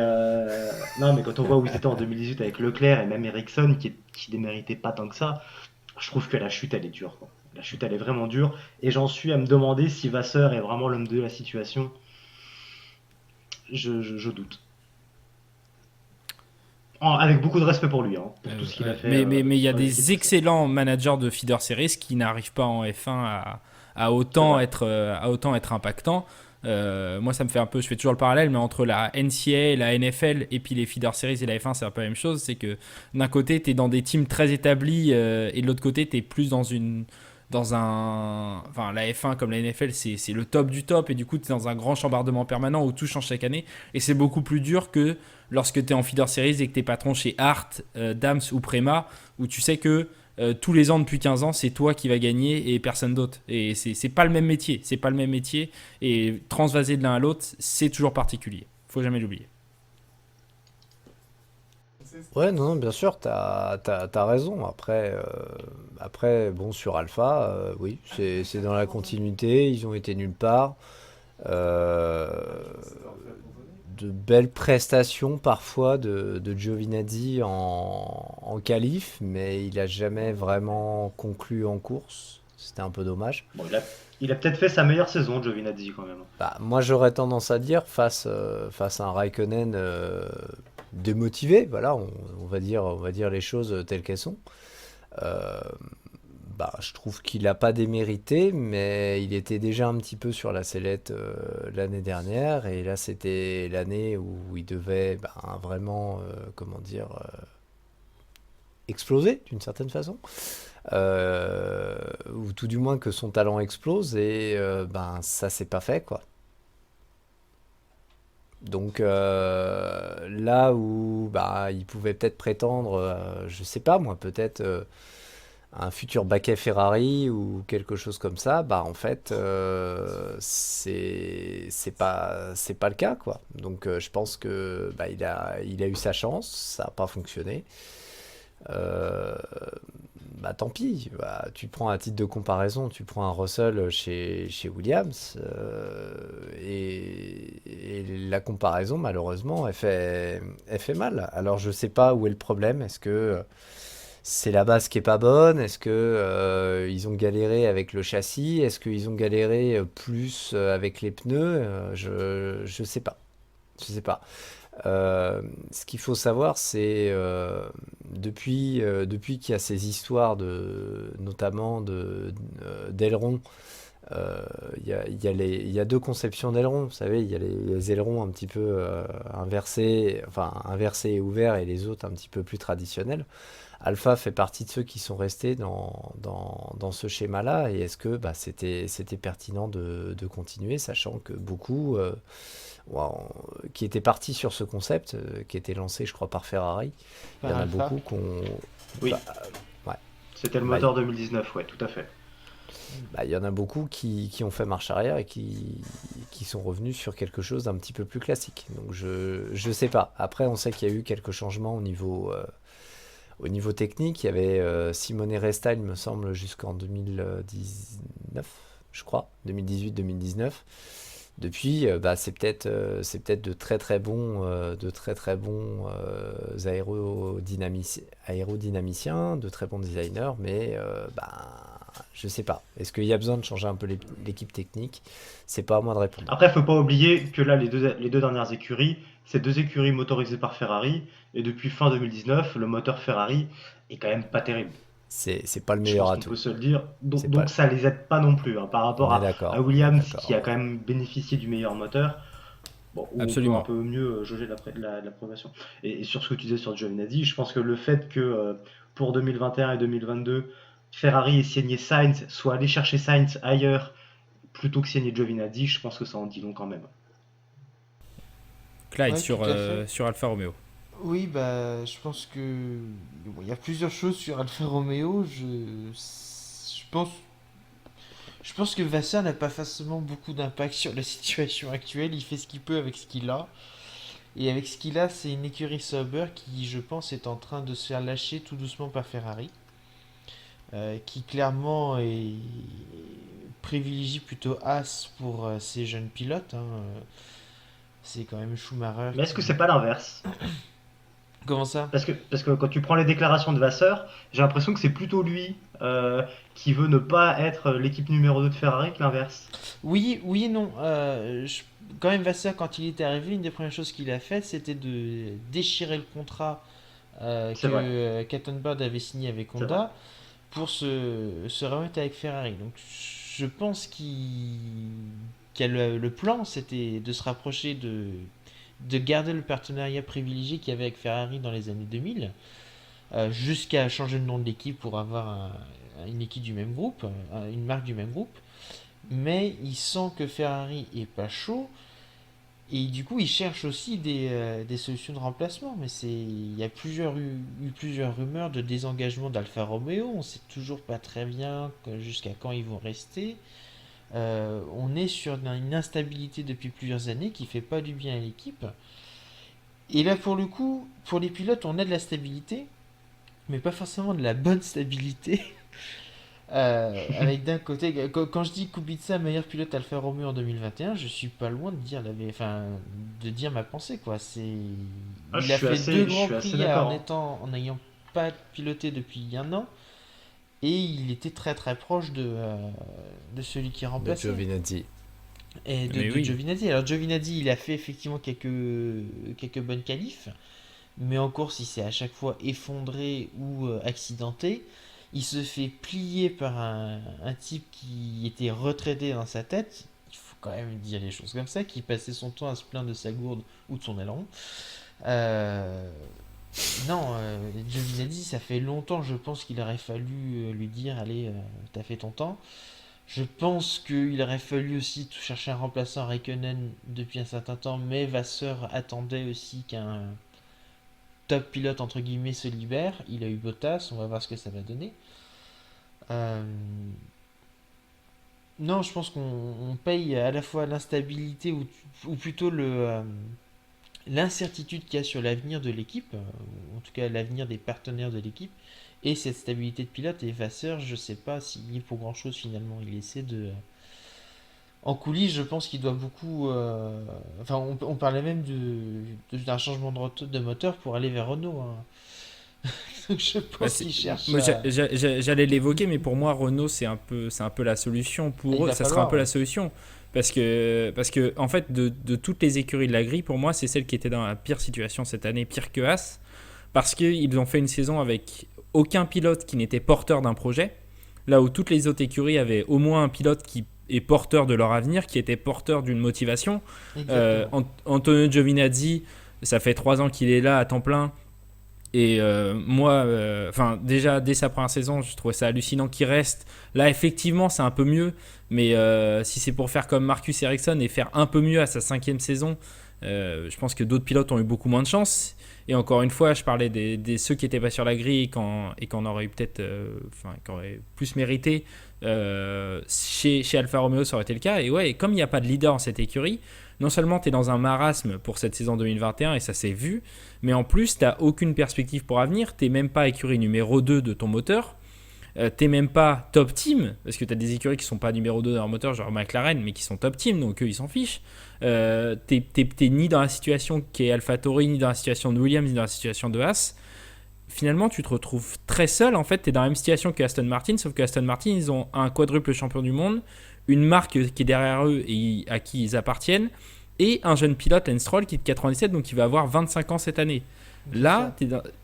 non, mais quand on voit où ils étaient en 2018 avec Leclerc et même Ericsson, qui déméritait pas tant que ça, je trouve que la chute, elle est dure, quoi. La chute, elle est vraiment dure. Et j'en suis à me demander si Vasseur est vraiment l'homme de la situation. Je doute. Avec beaucoup de respect pour lui, hein, pour tout ce qu'il a fait. Mais il y a sur l'équipe des précédente. excellents managers de feeder series qui n'arrivent pas en F1 à autant être impactants. Moi, ça me fait un peu, je fais toujours le parallèle, mais entre la NCAA, la NFL et puis les feeder series et la F1, c'est un peu la même chose. C'est que d'un côté, tu es dans des teams très établis et de l'autre côté, tu es plus enfin, la F1 comme la NFL, c'est le top du top et du coup, tu es dans un grand chambardement permanent où tout change chaque année et c'est beaucoup plus dur que lorsque tu es en feeder series et que tu es patron chez Hart, Dams ou Prema où tu sais que tous les ans depuis 15 ans, c'est toi qui vas gagner et personne d'autre. Et c'est pas le même métier. C'est pas le même métier. Et transvaser de l'un à l'autre, c'est toujours particulier. Faut jamais l'oublier. Ouais, non, bien sûr, t'as raison. Après, bon, sur Alpha, oui, c'est dans la continuité. Ils ont été nulle part. Euh, de belles prestations parfois de Giovinazzi en qualif, mais il a jamais vraiment conclu en course. C'était un peu dommage. Bon, il a peut-être fait sa meilleure saison, Giovinazzi, quand même. Bah, moi, j'aurais tendance à dire face à un Raikkonen démotivé, voilà, on va dire les choses telles qu'elles sont. Euh, Bah, je trouve qu'il n'a pas démérité, mais il était déjà un petit peu sur la sellette l'année dernière, et là c'était l'année où il devait vraiment, comment dire, exploser d'une certaine façon, ou tout du moins que son talent explose, et ça s'est pas fait quoi. Donc là où il pouvait peut-être prétendre, je sais pas moi, peut-être un futur baquet Ferrari ou quelque chose comme ça, en fait, c'est pas le cas, quoi. Donc, je pense que il a eu sa chance, ça n'a pas fonctionné. Euh, Tant pis. Tu prends un titre de comparaison, tu prends un Russell chez Williams, et la comparaison, malheureusement, elle fait mal. Alors, je sais pas où est le problème. Est-ce que c'est la base qui est pas bonne? Est-ce que ils ont galéré avec le châssis? Est-ce qu'ils ont galéré plus avec les pneus? Je sais pas. Je sais pas. Ce qu'il faut savoir, c'est depuis qu'il y a ces histoires notamment d'ailerons. Il y a deux conceptions d'ailerons. Vous savez, il y a les ailerons un petit peu inversés, enfin inversés et ouverts, et les autres un petit peu plus traditionnels. Alpha fait partie de ceux qui sont restés dans ce schéma-là, et est-ce que c'était pertinent de continuer, sachant que beaucoup qui étaient partis sur ce concept, qui était lancé, je crois, par Ferrari, il y Par en a Alpha. beaucoup qu'on... Oui, bah, ouais. c'était le Bah, moteur 2019, ouais, tout à fait. Bah, il y en a beaucoup qui ont fait marche arrière et qui sont revenus sur quelque chose d'un petit peu plus classique. Donc je sais pas. Après, on sait qu'il y a eu quelques changements au niveau technique. Il y avait Simone Resta, il me semble, jusqu'en 2019, je crois, 2018-2019. Depuis, c'est peut-être de très très bons aérodynamiciens, de très bons designers, mais je sais pas. Est-ce qu'il y a besoin de changer un peu l'équipe technique? C'est pas à moi de répondre. Après, il ne faut pas oublier que là, les deux dernières écuries, c'est deux écuries motorisées par Ferrari, et depuis fin 2019, le moteur Ferrari est quand même pas terrible. C'est pas le Je meilleur pense qu'on peut atout. se le dire. C'est Donc pas. ça les aide pas non plus, hein, par On rapport est à d'accord. On est Williams qui a d'accord. quand même bénéficié du meilleur moteur. Bon, où on peut un Absolument. peu mieux jauger la progression. Et sur ce que tu disais sur Giovinazzi, je pense que le fait que pour 2021 et 2022, Ferrari ait signé Sainz, soit allé chercher Sainz ailleurs plutôt que signer Giovinazzi, je pense que ça en dit long quand même. Clyde Ouais, tout à fait. sur Alfa Romeo. Oui, bah, je pense que bon, il y a plusieurs choses sur Alfa Romeo. Je pense que Vasseur n'a pas forcément beaucoup d'impact sur la situation actuelle. Il fait ce qu'il peut avec ce qu'il a. Et avec ce qu'il a, c'est une écurie Sauber qui, je pense, est en train de se faire lâcher tout doucement par Ferrari, qui clairement privilégie plutôt As pour ses jeunes pilotes, hein. C'est quand même Schumacher Mais est-ce que qui... c'est pas l'inverse? Comment ça? Parce que quand tu prends les déclarations de Vasseur, j'ai l'impression que c'est plutôt lui qui veut ne pas être l'équipe numéro 2 de Ferrari que l'inverse. Oui, oui et non. Quand même, Vasseur, quand il était arrivé, une des premières choses qu'il a faites, c'était de déchirer le contrat C'est que vrai, Kattenbird avait signé avec c'est vrai. Honda pour se remettre avec Ferrari. Donc, je pense qu'il y a le plan, c'était de se rapprocher de garder le partenariat privilégié qu'il y avait avec Ferrari dans les années 2000, jusqu'à changer le nom de l'équipe pour avoir une équipe du même groupe, une marque du même groupe. Mais il sent que Ferrari est pas chaud et du coup il cherche aussi des solutions de remplacement. Mais il y a eu plusieurs rumeurs de désengagement d'Alfa Romeo. On sait toujours pas très bien jusqu'à quand ils vont rester. On est sur une instabilité depuis plusieurs années qui fait pas du bien à l'équipe. Et là pour le coup, pour les pilotes, on a de la stabilité, mais pas forcément de la bonne stabilité. Avec d'un côté, quand je dis Kubica meilleur pilote Alfa Romeo en 2021, je suis pas loin de dire de dire ma pensée quoi. Ah, Il a fait deux je grands suis assez prix d'accord, hein. en n'ayant pas piloté depuis un an, et il était très très proche de celui qui De remplaçait Giovinazzi. et Mais de oui. Giovinazzi. Alors Giovinazzi, il a fait effectivement quelques bonnes qualifs, mais en course, il s'est à chaque fois effondré ou accidenté. Il se fait plier par un type qui était retraité dans sa tête. Il faut quand même dire les choses comme ça, qui passait son temps à se plaindre de sa gourde ou de son aileron. Euh, non, Giovinazzi, ça fait longtemps, je pense qu'il aurait fallu lui dire, allez, t'as fait ton temps. Je pense qu'il aurait fallu aussi chercher un remplaçant à Raikkonen depuis un certain temps, mais Vasseur attendait aussi qu'un top pilote entre guillemets se libère. Il a eu Bottas, on va voir ce que ça va donner. Euh, non, je pense qu'on paye à la fois l'instabilité ou plutôt l'incertitude qu'il y a sur l'avenir de l'équipe, ou en tout cas l'avenir des partenaires de l'équipe, et cette stabilité de pilote. Et Vasseur, je sais pas s'il est pour grand chose finalement. Il essaie de. En coulisses, je pense qu'il doit beaucoup. Enfin, on parlait même d'un changement de moteur pour aller vers Renault, hein. Donc je Bah, pense qu'il cherche moi, à. j'allais l'évoquer, mais pour moi, Renault, c'est un peu la solution Il pour eux. va Ça sera un falloir, peu ouais. la solution. Parce que en fait, de toutes les écuries de la grille, pour moi, c'est celle qui était dans la pire situation cette année, pire que As. Parce qu'ils ont fait une saison avec aucun pilote qui n'était porteur d'un projet. Là où toutes les autres écuries avaient au moins un pilote qui est porteur de leur avenir, qui était porteur d'une motivation. Exactement. Antonio Giovinazzi, ça fait 3 ans qu'il est là à temps plein. Et moi, déjà dès sa première saison, je trouvais ça hallucinant qu'il reste. Là, effectivement, c'est un peu mieux. Mais si c'est pour faire comme Marcus Ericsson et faire un peu mieux à sa 5e saison, je pense que d'autres pilotes ont eu beaucoup moins de chance. Et encore une fois, je parlais des ceux qui n'étaient pas sur la grille et qu'on aurait eu peut-être, qui auraient plus mérité. chez Alfa Romeo, ça aurait été le cas. Et ouais, et comme il n'y a pas de leader dans cette écurie, non seulement tu es dans un marasme pour cette saison 2021, et ça s'est vu, mais en plus, tu n'as aucune perspective pour l'avenir. Tu n'es même pas écurie numéro 2 de ton moteur. T'es même pas top team, parce que t'as des écuries qui sont pas numéro 2 dans leur moteur, genre McLaren, mais qui sont top team, donc eux ils s'en fichent. T'es ni dans la situation qui est AlphaTauri, ni dans la situation de Williams, ni dans la situation de Haas. Finalement, tu te retrouves très seul. En fait, t'es dans la même situation que Aston Martin, sauf que Aston Martin, ils ont un quadruple champion du monde, une marque qui est derrière eux et à qui ils appartiennent, et un jeune pilote, Lance Stroll, qui est de 97, donc il va avoir 25 ans cette année. Là,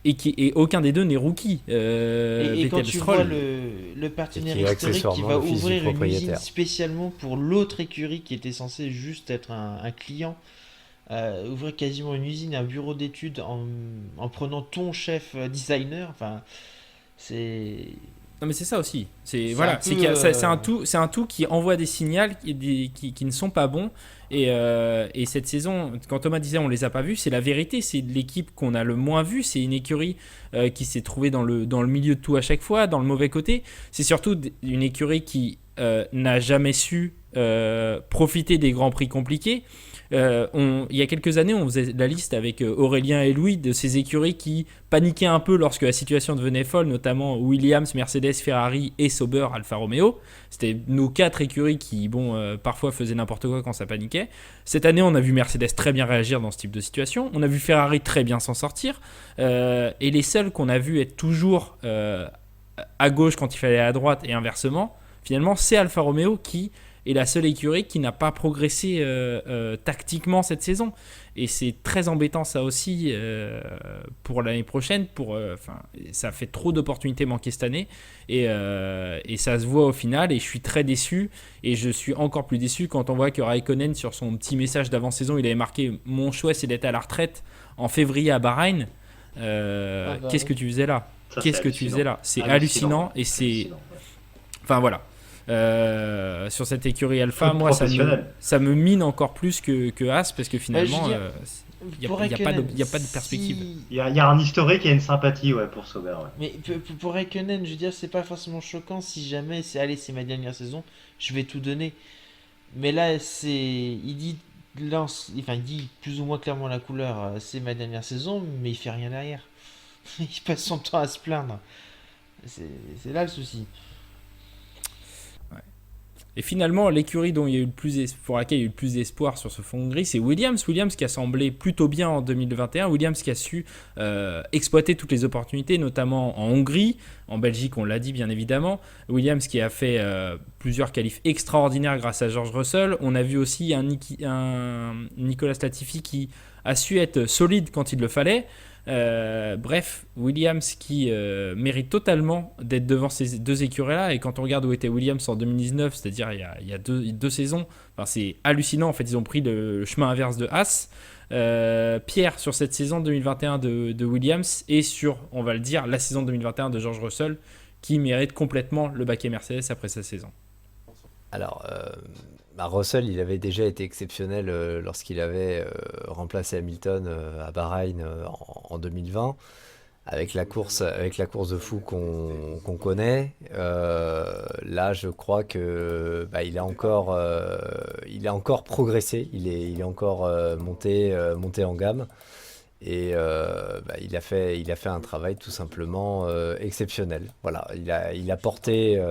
et aucun des deux n'est rookie. Et quand Vettel, tu Stroll. vois le partenaire Et qui est historique qui accessoirement va le fils du ouvrir une usine propriétaire. spécialement pour l'autre écurie qui était censée juste être un client, ouvrir quasiment une usine, un bureau d'études en prenant ton chef designer, enfin, c'est Non mais c'est ça aussi. C'est c'est un voilà, peu, c'est qu'il y a- c'est un tout qui envoie des signaux qui ne sont pas bons. Et cette saison, quand Thomas disait on les a pas vus, c'est la vérité. C'est l'équipe qu'on a le moins vue. C'est une écurie qui s'est trouvée dans le milieu de tout à chaque fois, dans le mauvais côté. C'est surtout une écurie qui n'a jamais su profiter des grands prix compliqués. Il y a quelques années, on faisait la liste avec Aurélien et Louis de ces écuries qui paniquaient un peu lorsque la situation devenait folle, notamment Williams, Mercedes, Ferrari et Sauber, Alfa Romeo. C'était nos 4 écuries qui, parfois faisaient n'importe quoi quand ça paniquait. Cette année, on a vu Mercedes très bien réagir dans ce type de situation. On a vu Ferrari très bien s'en sortir. Et les seuls qu'on a vu être toujours à gauche quand il fallait aller à droite et inversement, finalement, c'est Alfa Romeo qui est la seule écurie qui n'a pas progressé tactiquement cette saison. Et c'est très embêtant ça aussi pour l'année prochaine. Ça fait trop d'opportunités manquées cette année. Et ça se voit au final. Et je suis très déçu. Et je suis encore plus déçu quand on voit que Raikkonen, sur son petit message d'avant-saison, il avait marqué « Mon choix, c'est d'être à la retraite en février à Bahreïn ». Qu'est-ce que tu faisais là ? Ça, Qu'est-ce c'est que tu faisais là ? C'est hallucinant. hallucinant. Et c'est... Hallucinant. Enfin voilà. Sur cette écurie Alpha, Faute moi professionnelle. ça me mine encore plus que As, parce que finalement je veux dire, il n'y pour a, pas Raikkonen, de perspective. Il y a un historique et une sympathie pour Sauber. Ouais. Mais pour Raikkonen, je veux dire, c'est pas forcément choquant si jamais c'est ma dernière saison, je vais tout donner. Mais là, il dit plus ou moins clairement la couleur, c'est ma dernière saison, mais il fait rien derrière. Il passe son temps à se plaindre. C'est là le souci. Et finalement, l'écurie pour laquelle il y a eu le plus d'espoir sur ce fond gris, c'est Williams. Williams qui a semblé plutôt bien en 2021. Williams qui a su exploiter toutes les opportunités, notamment en Hongrie. En Belgique, on l'a dit bien évidemment. Williams qui a fait plusieurs qualifs extraordinaires grâce à George Russell. On a vu aussi un Nicolas Latifi qui a su être solide quand il le fallait. Bref, Williams qui mérite totalement d'être devant ces deux écuries-là. Et quand on regarde où était Williams en 2019, c'est-à-dire il y a deux saisons, c'est hallucinant. En fait, ils ont pris le chemin inverse de Haas. Pierre, sur cette saison 2021 de Williams et sur, on va le dire, la saison 2021 de George Russell, qui mérite complètement le baquet Mercedes après sa saison. Alors, Russell, il avait déjà été exceptionnel lorsqu'il avait remplacé Hamilton à Bahreïn en 2020, avec la course de fou qu'on connaît. Là, je crois que il a encore progressé, il est encore monté en gamme. Et il a fait un travail tout simplement exceptionnel. Voilà, il a porté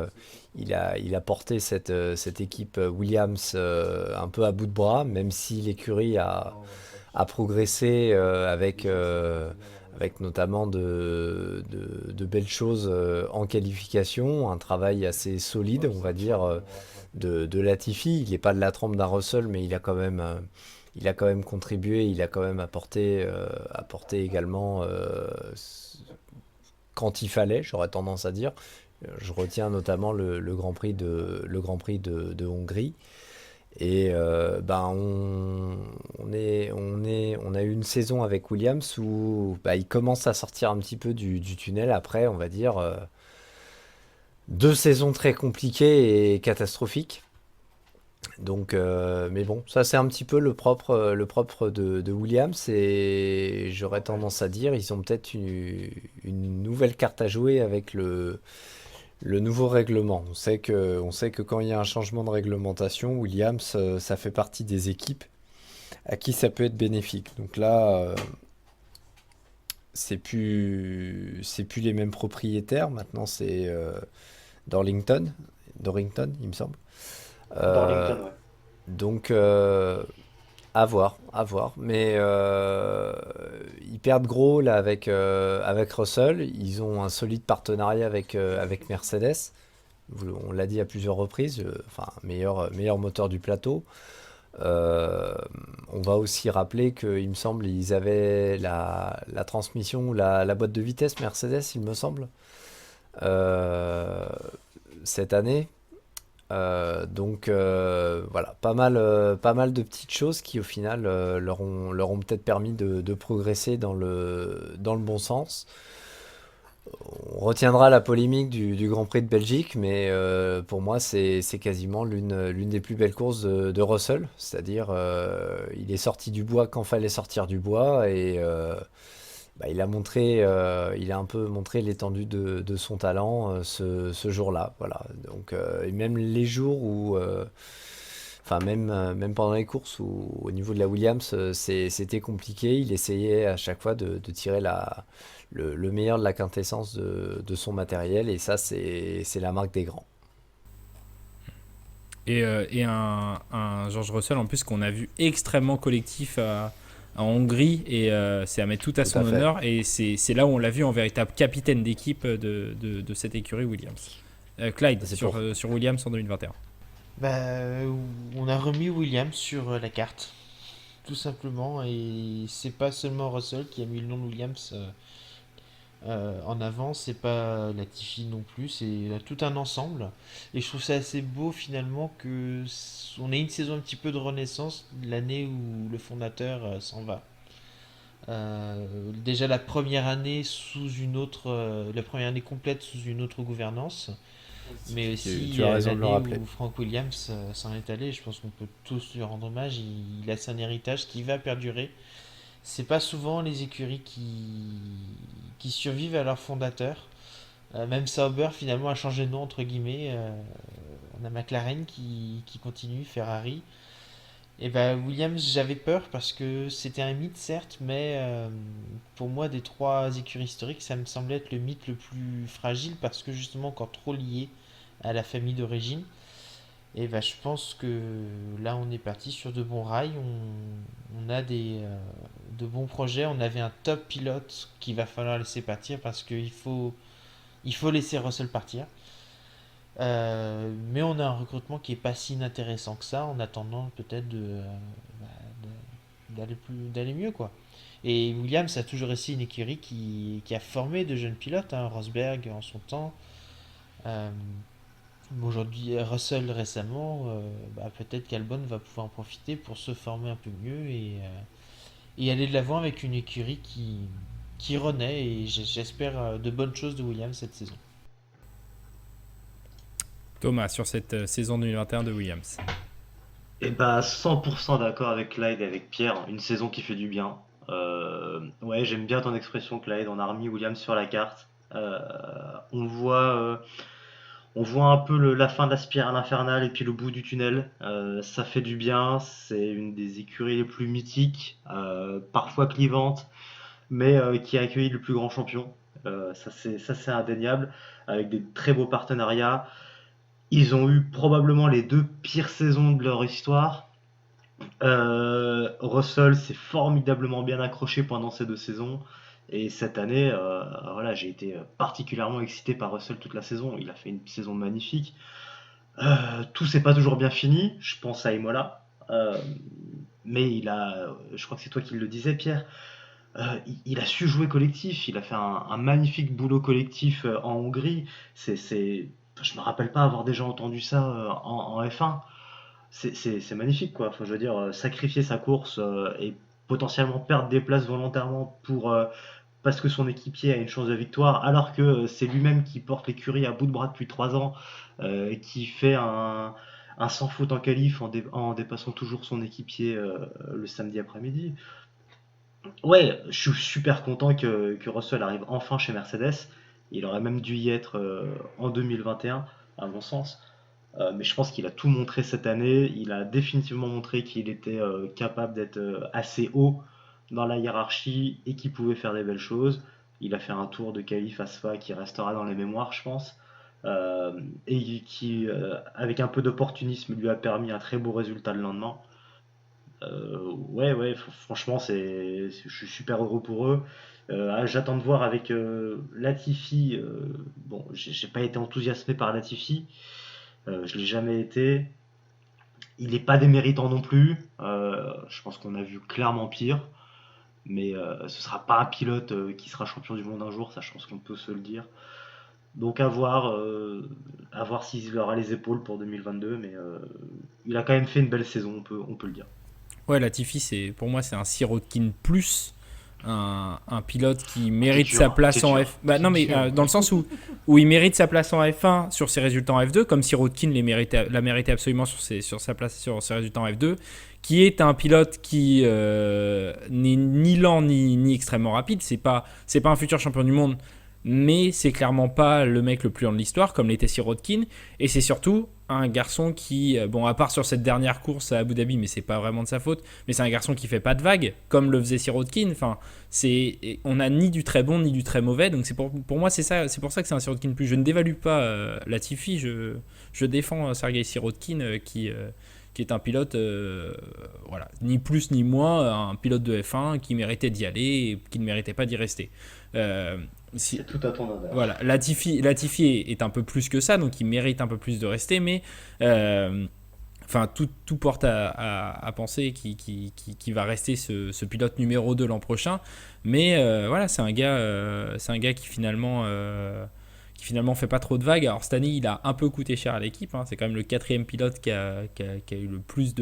cette équipe Williams un peu à bout de bras, même si l'écurie a progressé avec notamment de belles choses en qualification, un travail assez solide, on va dire, de Latifi. Il n'est pas de la trempe d'un Russell, mais il a quand même contribué, il a quand même apporté également quand il fallait, j'aurais tendance à dire. Je retiens notamment le Grand Prix de Hongrie. Et on a eu une saison avec Williams où il commence à sortir un petit peu du tunnel après, on va dire, 2 saisons très compliquées et catastrophiques. Donc, mais bon, ça c'est un petit peu le propre de Williams, et j'aurais tendance à dire ils ont peut-être une nouvelle carte à jouer avec Le nouveau règlement. On sait que quand il y a un changement de réglementation, Williams, ça fait partie des équipes à qui ça peut être bénéfique. Donc là, c'est plus les mêmes propriétaires. Maintenant, c'est Dorrington, Dorrington, il me semble. Euh, Darlington, ouais. donc, à voir, à voir. Mais ils perdent gros là avec Russell. Ils ont un solide partenariat avec Mercedes. On l'a dit à plusieurs reprises, enfin, meilleur moteur du plateau. Euh, on va aussi rappeler qu'il me semble ils avaient la transmission ou la boîte de vitesse Mercedes, il me semble, euh, cette année. Donc voilà, pas mal de petites choses qui au final leur ont peut-être permis de progresser dans le bon sens. On retiendra la polémique du Grand Prix de Belgique, mais pour moi, c'est quasiment l'une des plus belles courses de Russell. C'est-à-dire, il est sorti du bois quand fallait sortir du bois et bah, il a un peu montré l'étendue de son talent ce jour-là. Voilà. Donc, et même les jours où, enfin même pendant les courses où au niveau de la Williams, c'était compliqué. Il essayait à chaque fois de tirer le meilleur de la quintessence de son matériel et ça c'est la marque des grands. Et un George Russell en plus qu'on a vu extrêmement collectif en Hongrie et c'est à mettre tout à Tout à son fait. honneur et c'est là où on l'a vu en véritable capitaine d'équipe de cette écurie Williams. Clyde C'est sur, pour. sur Williams en 2021. Bah, on a remis Williams sur la carte, tout simplement, et c'est pas seulement Russell qui a mis le nom de Williams en avant, c'est pas Latifi non plus, c'est tout un ensemble. Et je trouve ça assez beau finalement on ait une saison un petit peu de renaissance l'année où le fondateur s'en va. Déjà la première année complète sous une autre gouvernance, mais aussi Tu as raison de le l'année rappeler. où Frank Williams s'en est allé. Je pense qu'on peut tous lui rendre hommage. Il laisse un héritage qui va perdurer. C'est pas souvent les écuries qui survivent à leur fondateur. Même Sauber finalement a changé de nom entre guillemets. On a McLaren qui continue, Ferrari. Et ben Williams, j'avais peur parce que c'était un mythe certes, mais pour moi des trois écuries historiques, ça me semblait être le mythe le plus fragile parce que justement encore trop lié à la famille d'origine. Et ben je pense que là on est parti sur de bons rails, on a de bons projets, on avait un top pilote qu'il va falloir laisser partir parce qu'il faut laisser Russell partir. Mais on a un recrutement qui est pas si inintéressant que ça en attendant peut-être bah, d'aller mieux quoi. Et Williams a toujours été une écurie qui a formé de jeunes pilotes, hein, Rosberg en son temps, euh, aujourd'hui Russell récemment, bah, peut-être qu'Albon va pouvoir en profiter pour se former un peu mieux et aller de l'avant avec une écurie qui renaît et j'espère de bonnes choses de Williams cette saison. Thomas sur cette saison 2021 de Williams. Et bah 100% d'accord avec Clyde et avec Pierre, une saison qui fait du bien. Ouais, j'aime bien ton expression Clyde, on a remis Williams sur la carte. Euh, on voit, euh, on voit un peu la fin de la spirale infernale et puis le bout du tunnel. Ça fait du bien, c'est une des écuries les plus mythiques, parfois clivantes, mais qui a accueilli le plus grand champion. Ça c'est indéniable, avec des très beaux partenariats. Ils ont eu probablement les deux pires saisons de leur histoire. Russell s'est formidablement bien accroché pendant ces deux saisons. Et cette année, voilà, j'ai été particulièrement excité par Russell toute la saison. Il a fait une saison magnifique. Tout s'est pas toujours bien fini. Je pense à Imola. Mais je crois que c'est toi qui le disais, Pierre. Il a su jouer collectif. Il a fait un magnifique boulot collectif en Hongrie. Je me rappelle pas avoir déjà entendu ça en F1. C'est magnifique, quoi. Enfin, je veux dire, sacrifier sa course et potentiellement perdre des places volontairement parce que son équipier a une chance de victoire, alors que c'est lui-même qui porte l'écurie à bout de bras depuis 3 ans, qui fait un sans faute en qualif en dépassant toujours son équipier le samedi après-midi. Ouais, je suis super content que Russell arrive enfin chez Mercedes, Il aurait même dû y être en 2021, à mon sens. Mais je pense qu'il a tout montré cette année. Il a définitivement montré qu'il était capable d'être assez haut dans la hiérarchie et qu'il pouvait faire des belles choses. Il a fait un tour de qualif à Spa qui restera dans les mémoires, je pense. Et qui, avec un peu d'opportunisme, lui a permis un très beau résultat le lendemain. Ouais, franchement, je suis super heureux pour eux. J'attends de voir avec Latifi. Bon, j'ai pas été enthousiasmé par Latifi. Je l'ai jamais été. Il n'est pas déméritant non plus. Je pense qu'on a vu clairement pire. Mais ce sera pas un pilote qui sera champion du monde un jour, ça je pense qu'on peut se le dire. Donc à voir s'il aura les épaules pour 2022, mais il a quand même fait une belle saison, on peut le dire. Ouais, Latifi, pour moi, c'est un Sirotkin plus, un pilote qui mérite dur, sa place c'est en dur. F. Bah, non, mais dans le sens où il mérite sa place en F1 sur ses résultats en F2, comme Sirotkin l'a mérité absolument sur sa place sur ses résultats en F2, qui est un pilote qui n'est ni lent ni extrêmement rapide. C'est pas un futur champion du monde, mais c'est clairement pas le mec le plus lent de l'histoire, comme l'était Sirotkin. Et c'est surtout un garçon qui, bon, à part sur cette dernière course à Abu Dhabi, mais c'est pas vraiment de sa faute, mais c'est un garçon qui fait pas de vagues, comme le faisait Sirotkin. Enfin, on a ni du très bon ni du très mauvais, donc pour moi c'est pour ça que c'est un Sirotkin plus. Je ne dévalue pas Latifi, je défends Sergei Sirotkin qui est un pilote, voilà, ni plus ni moins, un pilote de F1 qui méritait d'y aller et qui ne méritait pas d'y rester. C'est tout à ton honneur. Voilà, Latifi est un peu plus que ça, donc il mérite un peu plus de rester, mais enfin tout porte à penser qu'il va rester ce pilote numéro 2 l'an prochain. Mais voilà, c'est un gars qui finalement fait pas trop de vagues. Alors cette année, il a un peu coûté cher à l'équipe, hein. C'est quand même le 4e pilote qui a eu le plus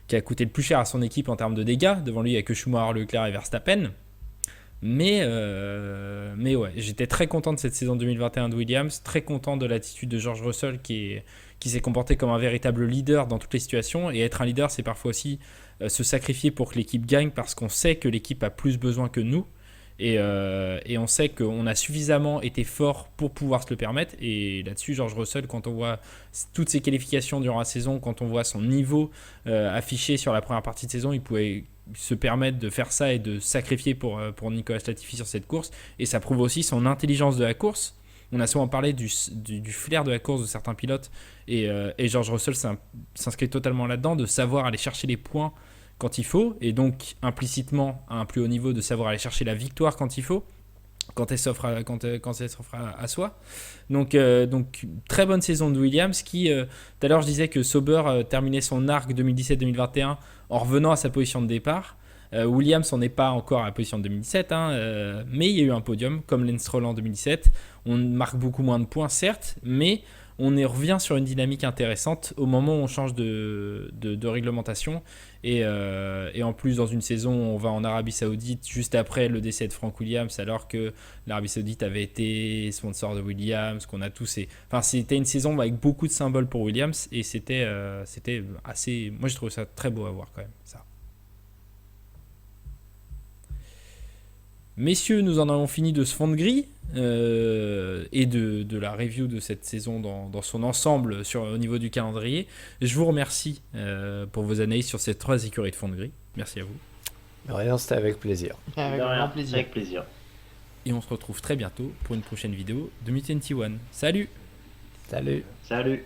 qui a coûté le plus cher à son équipe en termes de dégâts. Devant lui, il n'y a que Schumacher, Leclerc et Verstappen. Mais ouais, j'étais très content de cette saison 2021 de Williams, très content de l'attitude de George Russell qui s'est comporté comme un véritable leader dans toutes les situations. Et être un leader, c'est parfois aussi se sacrifier pour que l'équipe gagne, parce qu'on sait que l'équipe a plus besoin que nous. Et on sait qu'on a suffisamment été fort pour pouvoir se le permettre. Et là-dessus, George Russell, quand on voit toutes ses qualifications durant la saison, quand on voit son niveau affiché sur la première partie de saison, il pouvait se permettre de faire ça et de sacrifier pour Nicolas Latifi sur cette course. Et ça prouve aussi son intelligence de la course. On a souvent parlé du flair de la course de certains pilotes, et George Russell s'inscrit totalement là-dedans, de savoir aller chercher les points quand il faut, et donc implicitement à un plus haut niveau de savoir aller chercher la victoire quand il faut, quand elle s'offre à soi. Donc très bonne saison de Williams qui, tout à l'heure je disais que Sauber terminait son arc 2017-2021 en revenant à sa position de départ. Williams n'en est pas encore à la position de 2017, mais il y a eu un podium comme Lance Stroll en 2017. On marque beaucoup moins de points certes, mais on revient sur une dynamique intéressante au moment où on change de réglementation. Et en plus, dans une saison, on va en Arabie Saoudite juste après le décès de Frank Williams, alors que l'Arabie Saoudite avait été sponsor de Williams, qu'on a tous. Enfin, c'était une saison avec beaucoup de symboles pour Williams, et c'était assez. Moi, je trouve ça très beau à voir quand même, ça. Messieurs, nous en avons fini de ce fond de grille et de la review de cette saison dans son ensemble au niveau du calendrier. Je vous remercie pour vos analyses sur ces 3 écuries de fond de grille. Merci à vous. Rien, c'était avec plaisir. Avec grand plaisir. Avec plaisir. Et on se retrouve très bientôt pour une prochaine vidéo de Mutant T1. Salut! Salut! Salut!